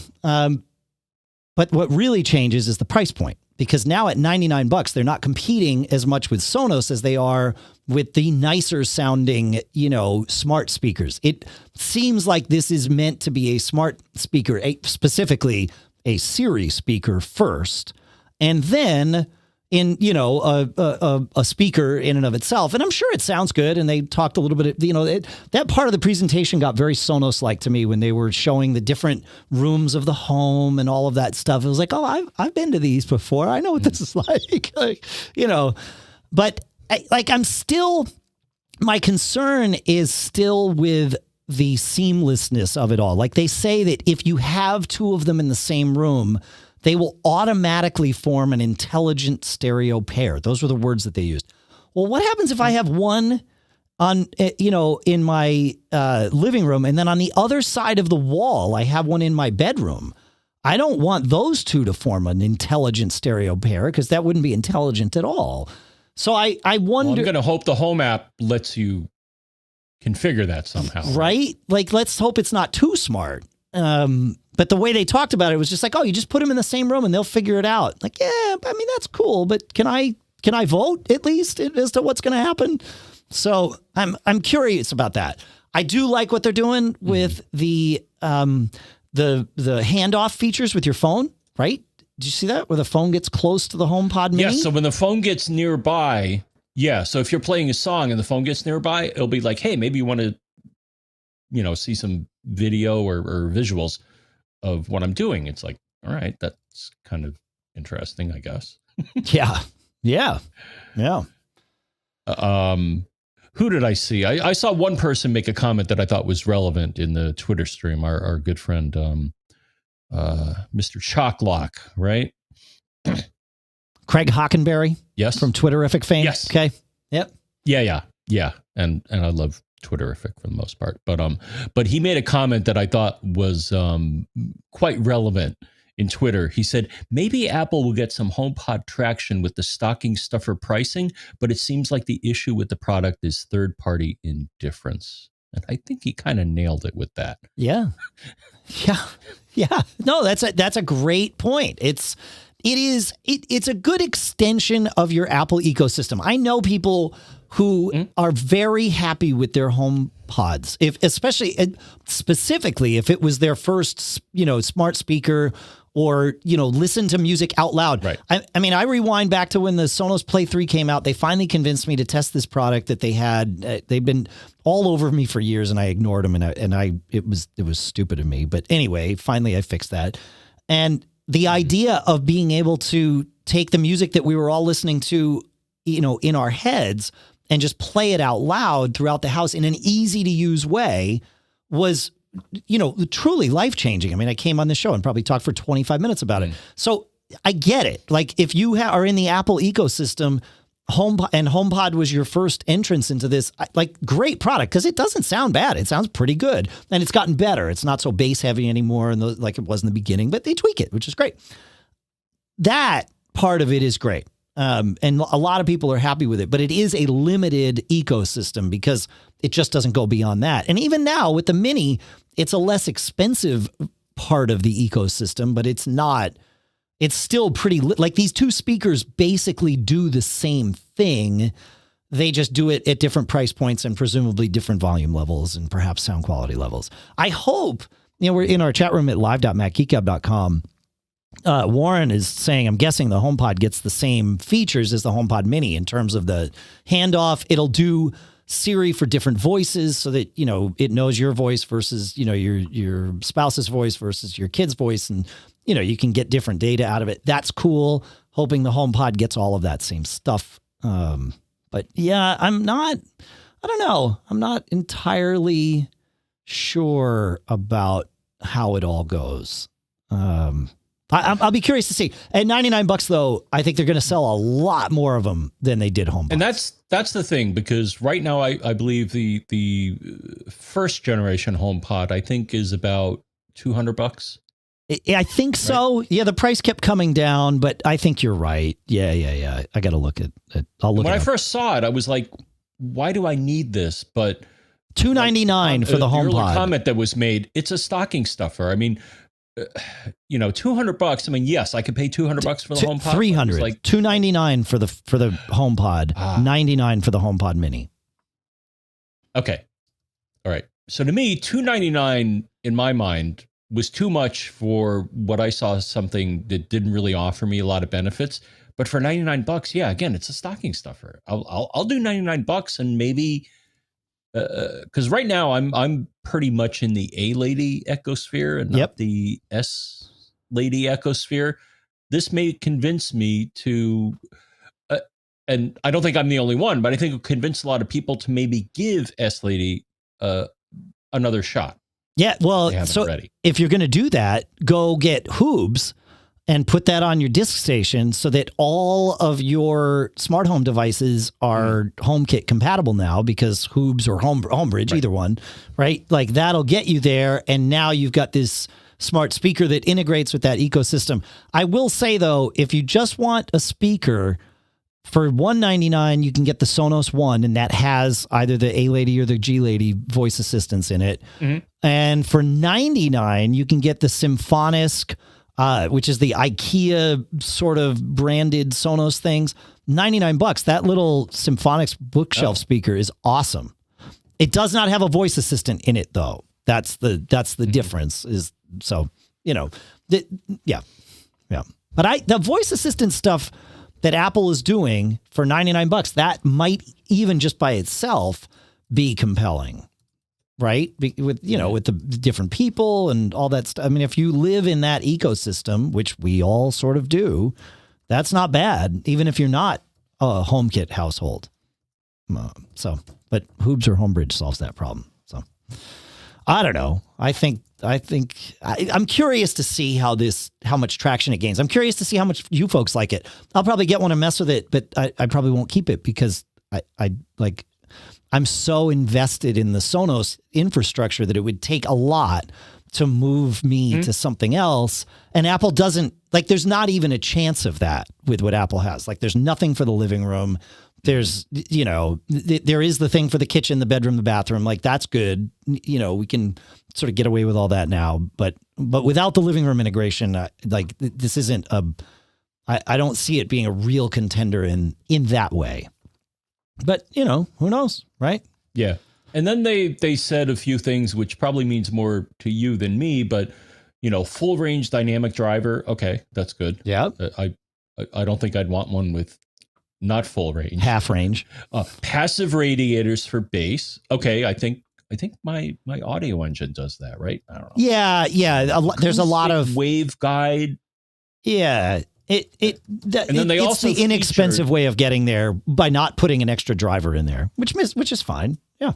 But what really changes is the price point, because now at $99, they're not competing as much with Sonos as they are with the nicer sounding, smart speakers. It seems like this is meant to be a smart speaker, specifically a Siri speaker first, and then in, a speaker in and of itself. And I'm sure it sounds good. And they talked a little bit, that part of the presentation got very Sonos-like to me when they were showing the different rooms of the home and all of that stuff. It was like, oh, I've been to these before. I know what this is like, but I'm still, my concern is still with the seamlessness of it all. Like they say that if you have two of them in the same room, they will automatically form an intelligent stereo pair. Those were the words that they used. Well, what happens if I have one on, in my living room, and then on the other side of the wall, I have one in my bedroom? I don't want those two to form an intelligent stereo pair, because that wouldn't be intelligent at all. So I wonder. Well, I'm going to hope the Home app lets you configure that somehow. Right? Like, let's hope it's not too smart. But the way they talked about it was just like, oh, you just put them in the same room and they'll figure it out. Like, yeah, I mean, that's cool, but can I vote at least as to what's going to happen? So I'm curious about that. I do like what they're doing with the handoff features with your phone, right? Did you see that, where the phone gets close to the HomePod Mini? Yes. So when the phone gets nearby, so if you're playing a song and the phone gets nearby, it'll be like, hey, maybe you want to, see some video or visuals of what I'm doing. It's like, all right, that's kind of interesting, I guess. Yeah. Who did I see? I saw one person make a comment that I thought was relevant in the Twitter stream. Our good friend, Mr. Chalklock, right? Craig Hockenberry. Yes. From Twitterific fame. Yes. Okay. Yep. Yeah. And I love Twitterific for the most part. But he made a comment that I thought was quite relevant in Twitter. He said, maybe Apple will get some HomePod traction with the stocking stuffer pricing, but it seems like the issue with the product is third-party indifference. And I think he kind of nailed it with that. Yeah. No, that's a great point. It's a good extension of your Apple ecosystem. I know people who are very happy with their HomePods, specifically if it was their first, smart speaker, or, listen to music out loud. Right. I mean, I rewind back to when the Sonos Play 3 came out. They finally convinced me to test this product that they had. They've been all over me for years, and I ignored them, it was stupid of me. But anyway, finally I fixed that. And the idea of being able to take the music that we were all listening to, in our heads, and just play it out loud throughout the house in an easy to use way was, truly life-changing. I mean, I came on the show and probably talked for 25 minutes about it. So I get it. Like, if you are in the Apple ecosystem, HomePod was your first entrance into this, great product, because it doesn't sound bad. It sounds pretty good, and it's gotten better. It's not so bass heavy anymore, and like it was in the beginning, but they tweak it, which is great. That part of it is great. And a lot of people are happy with it, but it is a limited ecosystem because it just doesn't go beyond that. And even now with the Mini, it's a less expensive part of the ecosystem, but it's still pretty, like, these two speakers basically do the same thing. They just do it at different price points and presumably different volume levels and perhaps sound quality levels. I hope, we're in our chat room at live.macgeekgab.com. Warren is saying, I'm guessing the HomePod gets the same features as the HomePod Mini in terms of the handoff. It'll do Siri for different voices so that, it knows your voice versus, your spouse's voice versus your kid's voice. And, you can get different data out of it. That's cool. Hoping the HomePod gets all of that same stuff. But yeah, I don't know. I'm not entirely sure about how it all goes. I'll be curious to see. At $99 though, I think they're going to sell a lot more of them than they did HomePod. And that's the thing, because right now I believe the first generation HomePod I think is about $200. I think so. Right? Yeah, the price kept coming down, but I think you're right. Yeah. I got to look at it. When I first saw it, I was like, why do I need this? But $299 for the HomePod. The comment that was made, it's a stocking stuffer. I mean, $200. I mean, yes, I could pay $200 for the HomePod. $300, like $299 for the HomePod, $99 for the HomePod Mini. Okay, all right. So to me, $299 in my mind was too much for what I saw, something that didn't really offer me a lot of benefits. But for $99, yeah, again, it's a stocking stuffer. I'll do $99 and maybe. Because right now I'm pretty much in the A lady ecosphere and not the S lady ecosphere. This may convince me to, and I don't think I'm the only one, but I think it'll convince a lot of people to maybe give S lady another shot. Yeah, well, so if you're going to do that, go get HOOBS. and put that on your disk station so that all of your smart home devices are HomeKit compatible now, because HOOBS or HomeBridge, either one, right? Like that'll get you there. And now you've got this smart speaker that integrates with that ecosystem. I will say though, if you just want a speaker for $199, you can get the Sonos One, and that has either the A Lady or the G Lady voice assistants in it. And for $99, you can get the Symfonisk, which is the IKEA sort of branded Sonos things. $99. That little Symfonisk bookshelf speaker is awesome. It does not have a voice assistant in it though. That's the difference. Is so, you know, yeah. But the voice assistant stuff that Apple is doing for $99, that might even just by itself be compelling. Right? With the different people and all that stuff. I mean, if you live in that ecosystem, which we all sort of do, that's not bad, even if you're not a HomeKit household. But HOOBS or HomeBridge solves that problem. So I don't know. I'm curious to see how much traction it gains. I'm curious to see how much you folks like it. I'll probably get one and mess with it, but I probably won't keep it because I'm so invested in the Sonos infrastructure that it would take a lot to move me to something else. And Apple doesn't, like, there's not even a chance of that with what Apple has. Like, there's nothing for the living room. There's, there is the thing for the kitchen, the bedroom, the bathroom. Like, that's good. We can sort of get away with all that now. But without the living room integration, this isn't I don't see it being a real contender in that way. But, who knows, right? Yeah. And then they said a few things, which probably means more to you than me, but, full range dynamic driver. Okay, that's good. Yeah. I don't think I'd want one with not full range. Half range. Passive radiators for bass. Okay, I think my Audioengine does that, right? I don't know. Yeah. There's a lot of waveguide. Yeah. And then they also the inexpensive way of getting there by not putting an extra driver in there, which is fine. Yeah.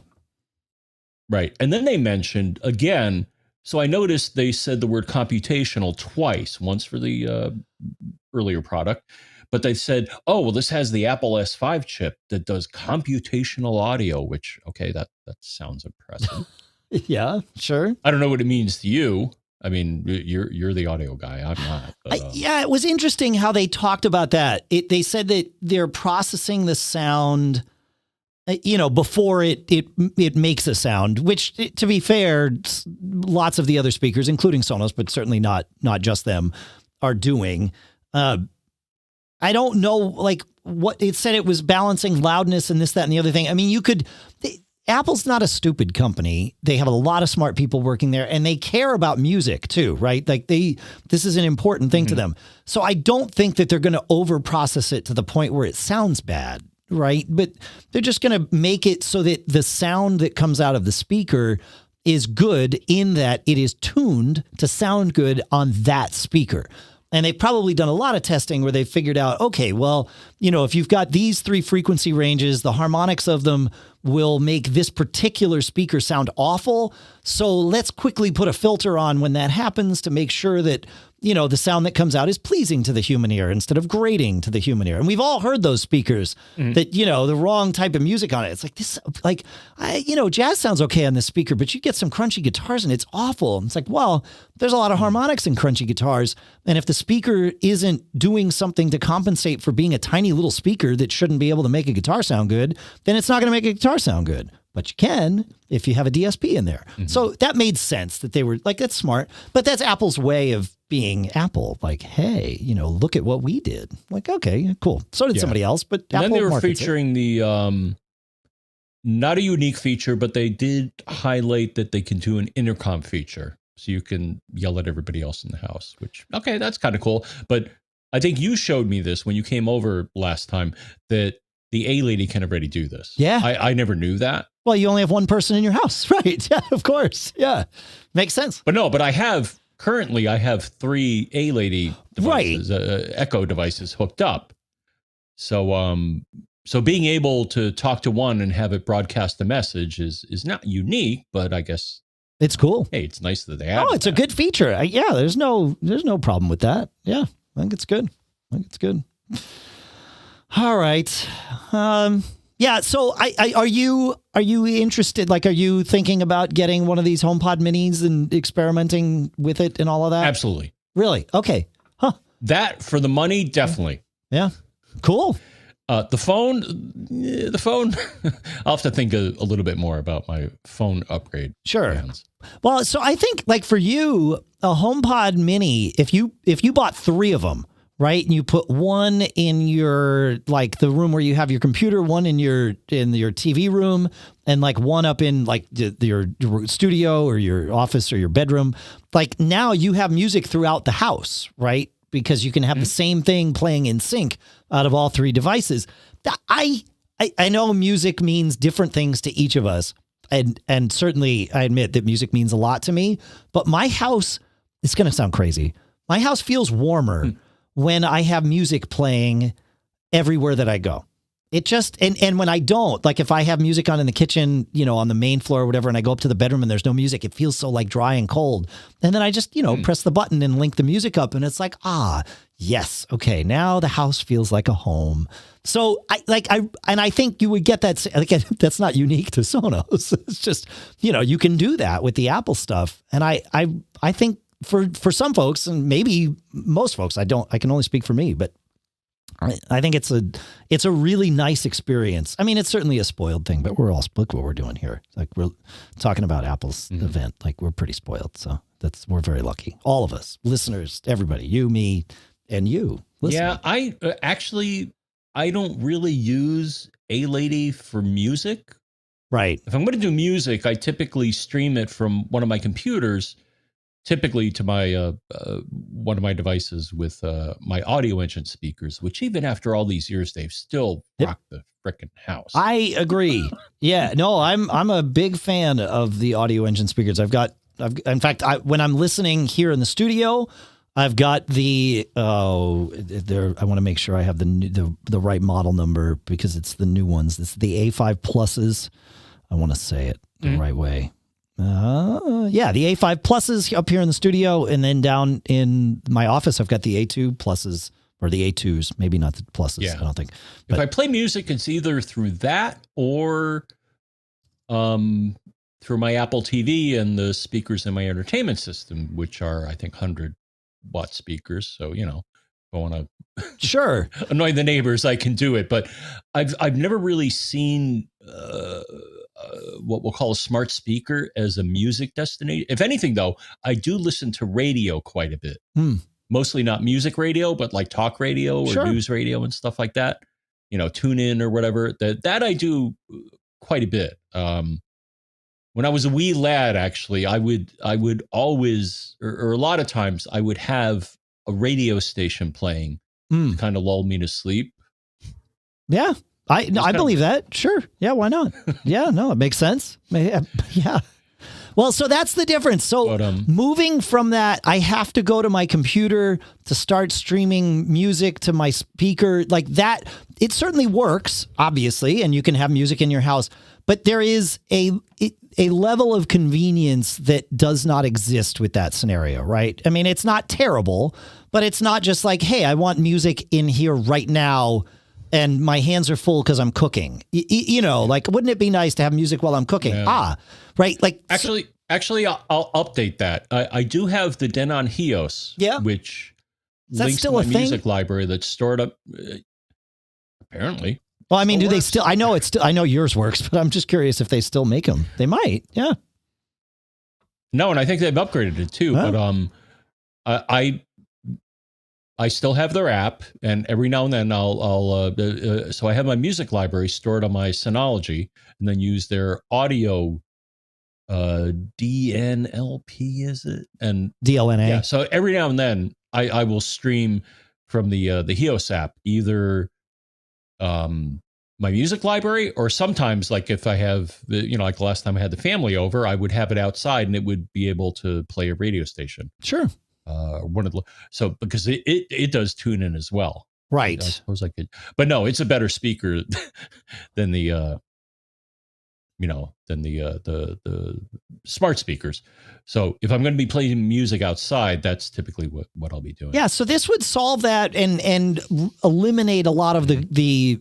Right. And then they mentioned again, so I noticed they said the word computational twice, once for the earlier product, but they said, oh, well, this has the Apple S5 chip that does computational audio, which, okay, that sounds impressive. Yeah, sure. I don't know what it means to you. I mean, you're the audio guy. I'm not. But, yeah, it was interesting how they talked about that. They said that they're processing the sound, before it makes a sound. Which, to be fair, lots of the other speakers, including Sonos, but certainly not just them, are doing. I don't know, like what it said. It was balancing loudness and this, that, and the other thing. I mean, Apple's not a stupid company. They have a lot of smart people working there, and they care about music too, right? Like this is an important thing to them. So I don't think that they're going to overprocess it to the point where it sounds bad, right? But they're just going to make it so that the sound that comes out of the speaker is good, in that it is tuned to sound good on that speaker. And they've probably done a lot of testing where they've figured out, okay, well, if you've got these 3 frequency ranges, the harmonics of them will make this particular speaker sound awful. So let's quickly put a filter on when that happens to make sure that, the sound that comes out is pleasing to the human ear instead of grating to the human ear. And we've all heard those speakers that, the wrong type of music on it. It's like this, jazz sounds okay on this speaker, but you get some crunchy guitars and it's awful. It's like, well, there's a lot of harmonics in crunchy guitars. And if the speaker isn't doing something to compensate for being a tiny little speaker that shouldn't be able to make a guitar sound good, then it's not going to make a guitar sound good. But you can if you have a DSP in there. So that made sense that they were like, that's smart. But that's Apple's way of being Apple. Like, hey, look at what we did. Like, okay, cool. So did somebody else. But and Apple then they were markets featuring the not a unique feature, but they did highlight that they can do an intercom feature. So you can yell at everybody else in the house, which, okay, that's kind of cool. But I think you showed me this when you came over last time, that the A Lady can already do this. Yeah. I never knew that. Well, you only have one person in your house, right? Yeah, of course. Yeah. Makes sense. But I have 3 A Lady devices, Echo devices hooked up. So being able to talk to one and have it broadcast a message is not unique, but I guess it's cool. Hey, it's nice that they have. Oh, it's a good feature. Yeah, there's no problem with that. Yeah. I think it's good. All right. Yeah. So are you interested? Like, are you thinking about getting one of these HomePod minis and experimenting with it and all of that? Absolutely. Really? Okay. Huh. That for the money, definitely. Yeah. Cool. The phone, I'll have to think a little bit more about my phone upgrade. Sure. plans. Well, so I think like for you, a HomePod mini, if you bought 3 of them, right? And you put one in your, like the room where you have your computer, one in your TV room, and like one up in like your studio or your office or your bedroom. Like now you have music throughout the house, right? Because you can have the same thing playing in sync out of all 3 devices. I know music means different things to each of us. And certainly I admit that music means a lot to me, but my house, it's going to sound crazy. My house feels warmer when I have music playing everywhere that I go. It just, and when I don't, like if I have music on in the kitchen, you know, on the main floor or whatever, and I go up to the bedroom and there's no music, it feels so like dry and cold. And then I just, you know, press the button and link the music up and it's like, yes. Okay. Now the house feels like a home. So I think you would get that. Again, that's not unique to Sonos. It's just, you know, you can do that with the Apple stuff. And I think for some folks and maybe most folks, I can only speak for me, but I think it's a really nice experience. I mean, it's certainly a spoiled thing, but look what we're doing here. Like we're talking about Apple's event. Like we're pretty spoiled. So we're very lucky. All of us, listeners, everybody, you, me, and you. Listening. Yeah, I don't really use A-Lady for music. Right. If I'm going to do music, I typically stream it from one of my computers, typically to my one of my devices with my Audioengine speakers, which even after all these years, they've still rocked the frickin' house. I agree. Yeah, no, I'm a big fan of the Audioengine speakers. In fact, when I'm listening here in the studio, I've got I want to make sure I have the right model number because it's the new ones. It's the A5 Pluses. I want to say it the right way. Yeah, the A5 Pluses up here in the studio, and then down in my office, I've got the A2 Pluses or the A2s, maybe not the Pluses. Yeah. I don't think. But if I play music, it's either through that or through my Apple TV and the speakers in my entertainment system, which are, I think, 100-watt speakers. So, you know, if I want to sure annoy the neighbors, I can do it. But I've never really seen what we'll call a smart speaker as a music destination. If anything, though, I do listen to radio quite a bit. Mostly not music radio, but like talk radio or news radio and stuff like that. You know, tune in or whatever. That I do quite a bit. When I was a wee lad, actually, I would always, or a lot of times, I would have a radio station playing to kind of lull me to sleep. Yeah. I believe that. Sure. Yeah. Why not? Yeah. No, it makes sense. Yeah. Well, so that's the difference. So moving from that, I have to go to my computer to start streaming music to my speaker like that. It certainly works, obviously, and you can have music in your house, but there is a level of convenience that does not exist with that scenario, right? I mean, it's not terrible, but it's not just like, hey, I want music in here right now and my hands are full because I'm cooking. You know, like, wouldn't it be nice to have music while I'm cooking? Yeah. Right? Like, actually, I'll update that. I do have the Denon HEOS, which links to my music library that's stored up. Apparently. Well, I mean, do they still? I know yours works, but I'm just curious if they still make them. They might. Yeah. No, and I think they've upgraded it too. Huh? But I still have their app, and every now and then so I have my music library stored on my Synology, and then use their audio DNLP, is it? And DLNA. Yeah. So every now and then I will stream from the HEOS app, either my music library, or sometimes like if I have like the last time I had the family over, I would have it outside and it would be able to play a radio station. Sure. Because it does tune in as well. Right. I suppose I could, but no, it's a better speaker than the than the smart speakers. So if I'm going to be playing music outside, that's typically what I'll be doing. Yeah, so this would solve that and eliminate a lot of the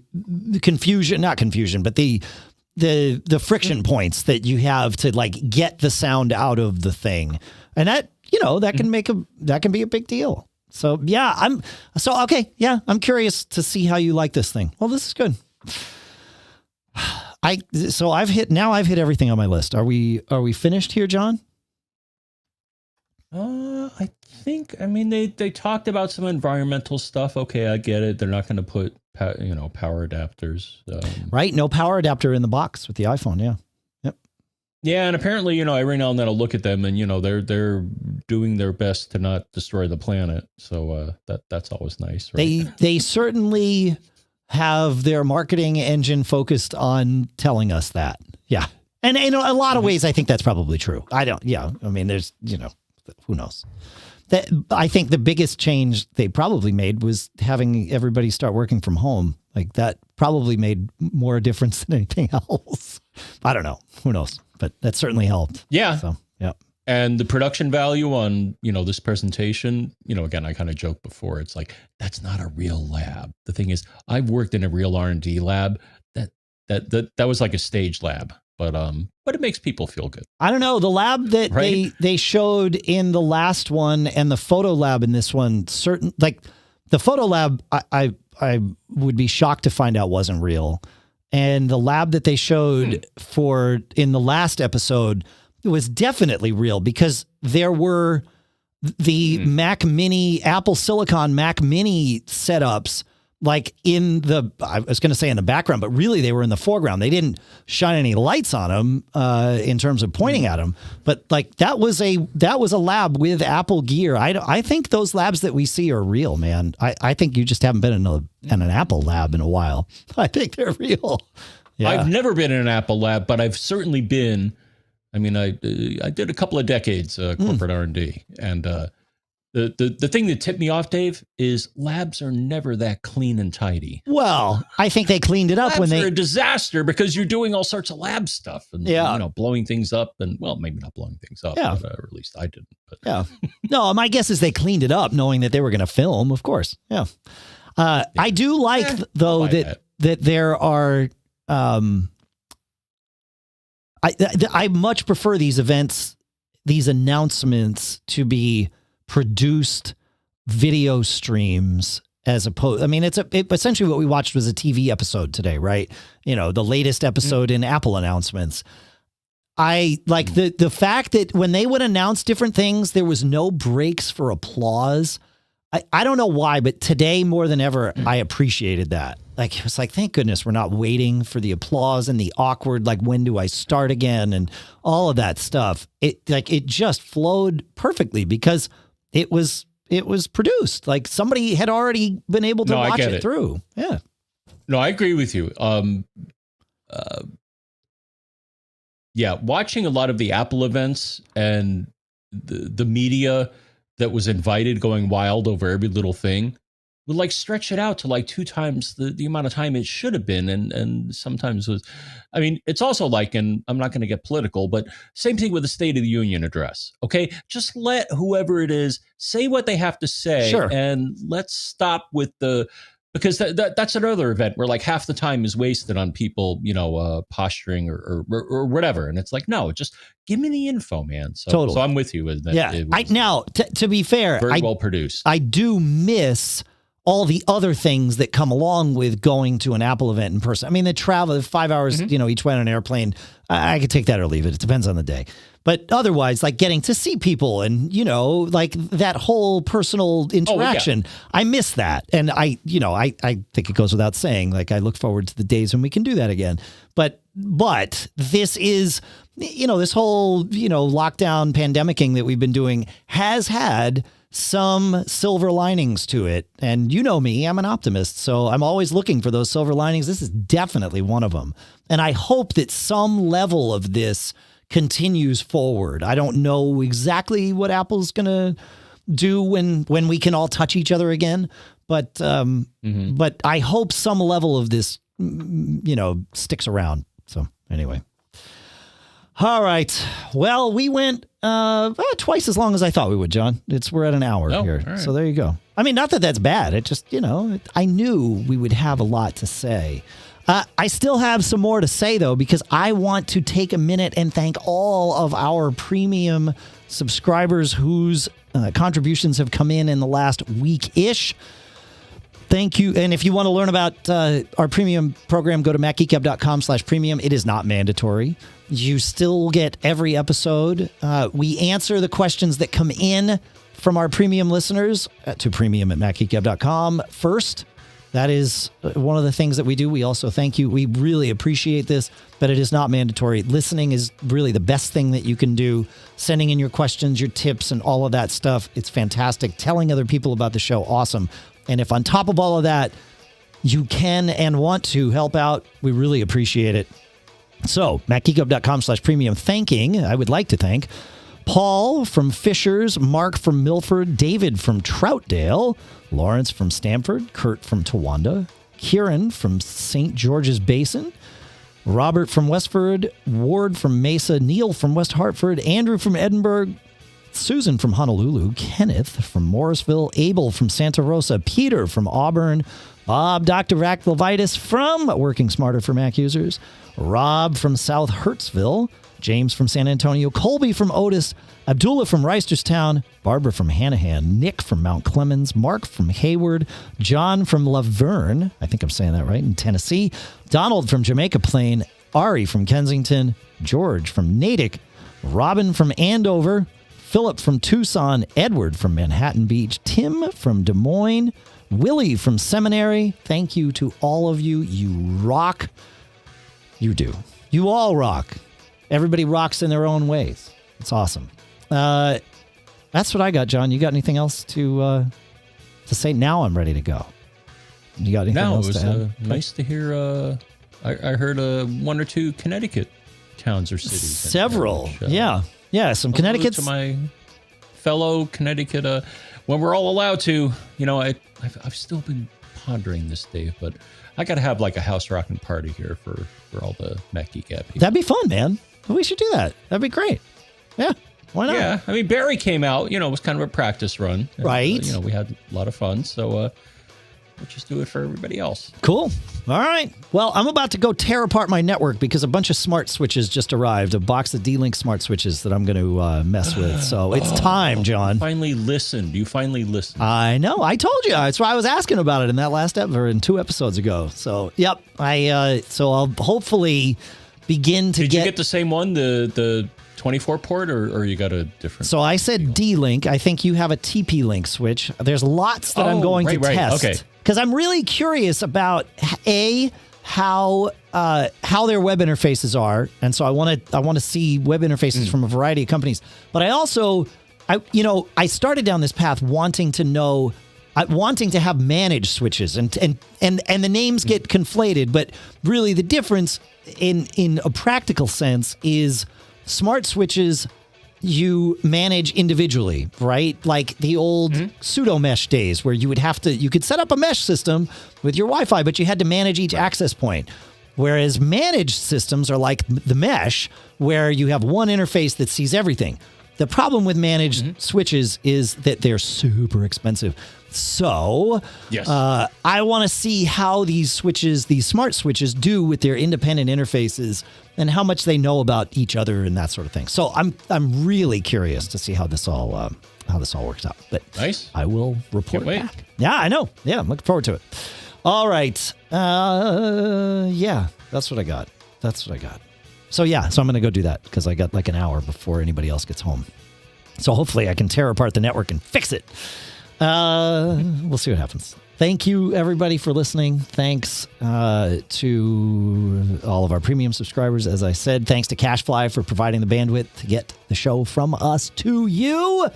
confusion, not confusion, but the friction points that you have to like get the sound out of the thing. And that, that can be a big deal. So yeah, I'm curious to see how you like this thing. Well, this is good. I've hit everything on my list. Are we finished here, John? I think, they talked about some environmental stuff. Okay, I get it. They're not going to put, power adapters. Right. No power adapter in the box with the iPhone. Yeah. Yep. Yeah. And apparently, every now and then I'll look at them and, they're doing their best to not destroy the planet. So that's always nice. Right? They certainly have their marketing engine focused on telling us that. Yeah. And in a lot of ways, I think that's probably true. There's, who knows? I think the biggest change they probably made was having everybody start working from home. Like that probably made more difference than anything else. I don't know. Who knows? But that certainly helped. Yeah. So, yeah. And the production value on, this presentation, again, I kind of joked before, it's like, that's not a real lab. The thing is, I've worked in a real R&D lab that was like a stage lab. But it makes people feel good. I don't know. The lab that they showed in the last one and the photo lab in this one, like the photo lab, I would be shocked to find out wasn't real. And the lab that they showed in the last episode was definitely real because there were the Mac Mini, Apple Silicon Mac Mini setups like I was going to say in the background, but really they were in the foreground. They didn't shine any lights on them in terms of pointing at them. But like that was a lab with Apple gear. I think those labs that we see are real, man. I think you just haven't been in an Apple lab in a while. I think they're real. Yeah. I've never been in an Apple lab, but I've certainly been. I did a couple of decades corporate R&D, and the thing that tipped me off, Dave, is labs are never that clean and tidy. Well, I think they cleaned it up labs when they are a disaster because you're doing all sorts of lab stuff and blowing things up and maybe not blowing things up, but, or at least I didn't. But. Yeah, no, my guess is they cleaned it up knowing that they were going to film, of course. Yeah, I do like though that there are. I much prefer these events, these announcements to be produced video streams as opposed. Essentially what we watched was a TV episode today, right? The latest episode in Apple announcements. I like the fact that when they would announce different things, there was no breaks for applause. I don't know why, but today more than ever, I appreciated that. Like, it was like, thank goodness we're not waiting for the applause and the awkward, like, when do I start again? And all of that stuff. It just flowed perfectly because it was produced. Like somebody had already been able to watch it through. Yeah. No, I agree with you. Watching a lot of the Apple events and the media that was invited going wild over every little thing would like stretch it out to like 2 times the amount of time it should have been. And sometimes was, it's also like, and I'm not going to get political, but same thing with the State of the Union address. Okay. Just let whoever it is say what they have to say. Sure. And let's stop with because that's another event where like half the time is wasted on people, posturing or whatever. And it's like, no, just give me the info, man. So, totally. So I'm with you with that. Yeah. Now, to be fair, very well produced. I do miss all the other things that come along with going to an Apple event in person. The travel, 5 hours, each way on an airplane, I could take that or leave it. It depends on the day. But otherwise, like getting to see people and, like that whole personal interaction, I miss that. And I think it goes without saying, like, I look forward to the days when we can do that again. But this is, this whole, lockdown pandemicking that we've been doing has had some silver linings to it. And me, I'm an optimist. So I'm always looking for those silver linings. This is definitely one of them. And I hope that some level of this continues forward. I don't know exactly what Apple's going to do when we can all touch each other again. But I hope some level of this, sticks around. So anyway. All right. Well, we went twice as long as I thought we would, John. We're at an hour here. Right. So there you go. I mean, not that that's bad. It just, I knew we would have a lot to say. I still have some more to say, though, because I want to take a minute and thank all of our premium subscribers whose contributions have come in the last week-ish. Thank you. And if you want to learn about our premium program, go to macgeekgab.com/premium. It is not mandatory. You still get every episode. We answer the questions that come in from our premium listeners to premium@macgeekgab.com first. That is one of the things that we do. We also thank you. We really appreciate this, but it is not mandatory. Listening is really the best thing that you can do. Sending in your questions, your tips, and all of that stuff. It's fantastic. Telling other people about the show, awesome. And if on top of all of that, you can and want to help out, we really appreciate it. So, macgeekgab.com/premium I would like to thank Paul from Fishers, Mark from Milford, David from Troutdale, Lawrence from Stamford, Kurt from Towanda, Kieran from St. George's Basin, Robert from Westford, Ward from Mesa, Neil from West Hartford, Andrew from Edinburgh, Susan from Honolulu, Kenneth from Morrisville, Abel from Santa Rosa, Peter from Auburn, Bob Dr. Vaclavitis from Working Smarter for Mac Users, Rob from South Hertzville, James from San Antonio, Colby from Otis, Abdullah from Reisterstown, Barbara from Hanahan, Nick from Mount Clemens, Mark from Hayward, John from Laverne, I think I'm saying that right, in Tennessee, Donald from Jamaica Plain, Ari from Kensington, George from Natick, Robin from Andover, Philip from Tucson, Edward from Manhattan Beach, Tim from Des Moines, Willie from Seminary. Thank you to all of you. You rock. You do. You all rock. Everybody rocks in their own ways. It's awesome. That's what I got, John. You got anything else to say? Now I'm ready to go. You got anything else to add? It was nice to hear. I heard one or two Connecticut towns or cities. Several. Yeah, some Connecticut. To my fellow Connecticut, when we're all allowed to, I've still been pondering this, Dave, but I got to have like a house rocking party here for all the Mac Geek Gab people. That'd be fun, man. We should do that. That'd be great. Yeah, why not? Yeah, I mean, Barry came out, it was kind of a practice run. Right. And, we had a lot of fun, so we'll just do it for everybody else. Cool. All right. Well, I'm about to go tear apart my network because a bunch of smart switches just arrived, a box of D-Link smart switches that I'm going to mess with. So it's time, John. You finally listened. I know. I told you. That's why I was asking about it in that last episode, in 2 episodes ago. So, yep. So I'll hopefully begin to Did you get the same one, the 24 port, or you got a different? So I said D-Link. I think you have a TP-Link switch. There's lots that I'm going to test. Okay. Because I'm really curious about how their web interfaces are, and so I want to see web interfaces from a variety of companies. But I also, I started down this path wanting to have managed switches, and the names get conflated. But really, the difference in a practical sense is smart switches you manage individually, right? Like the old pseudo mesh days where you could set up a mesh system with your Wi-Fi, but you had to manage each access point. Whereas managed systems are like the mesh where you have one interface that sees everything. The problem with managed switches is that they're super expensive. So yes. I want to see how these smart switches do with their independent interfaces and how much they know about each other and that sort of thing. So I'm really curious to see how this all works out. But nice. I will report back. Yeah, I know. Yeah, I'm looking forward to it. All right. Yeah, that's what I got. So I'm going to go do that because I got like an hour before anybody else gets home. So hopefully I can tear apart the network and fix it. We'll see what happens. Thank you, everybody, for listening. Thanks to all of our premium subscribers. As I said, thanks to CashFly for providing the bandwidth to get the show from us to you.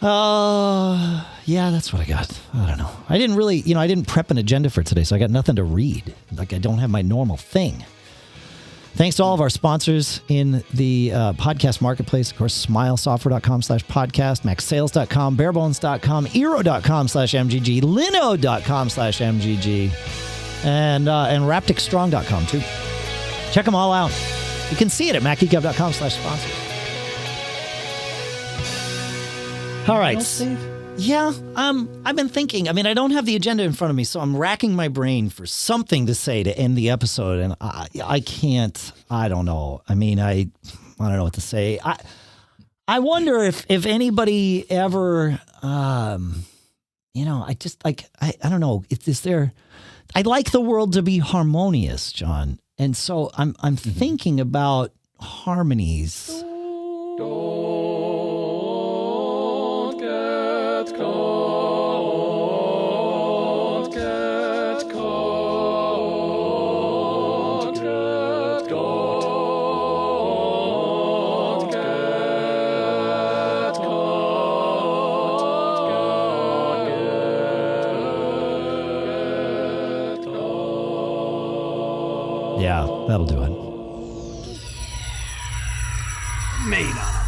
Yeah, that's what I got. I don't know. I didn't prep an agenda for today, so I got nothing to read. Like I don't have my normal thing. Thanks to all of our sponsors in the podcast marketplace. Of course, smilesoftware.com/podcast, maxsales.com, barebones.com, eero.com/MGG, lino.com/MGG, and rapticstrong.com too. Check them all out. You can see it at macgeekgab.com/sponsors. All right. Yeah, I've been thinking. I mean, I don't have the agenda in front of me, so I'm racking my brain for something to say to end the episode, and I can't. I don't know. I mean, I don't know what to say. I wonder if anybody ever, I just like I don't know. Is there? I'd like the world to be harmonious, John, and so I'm thinking about harmonies. Yeah, that'll do it. Made on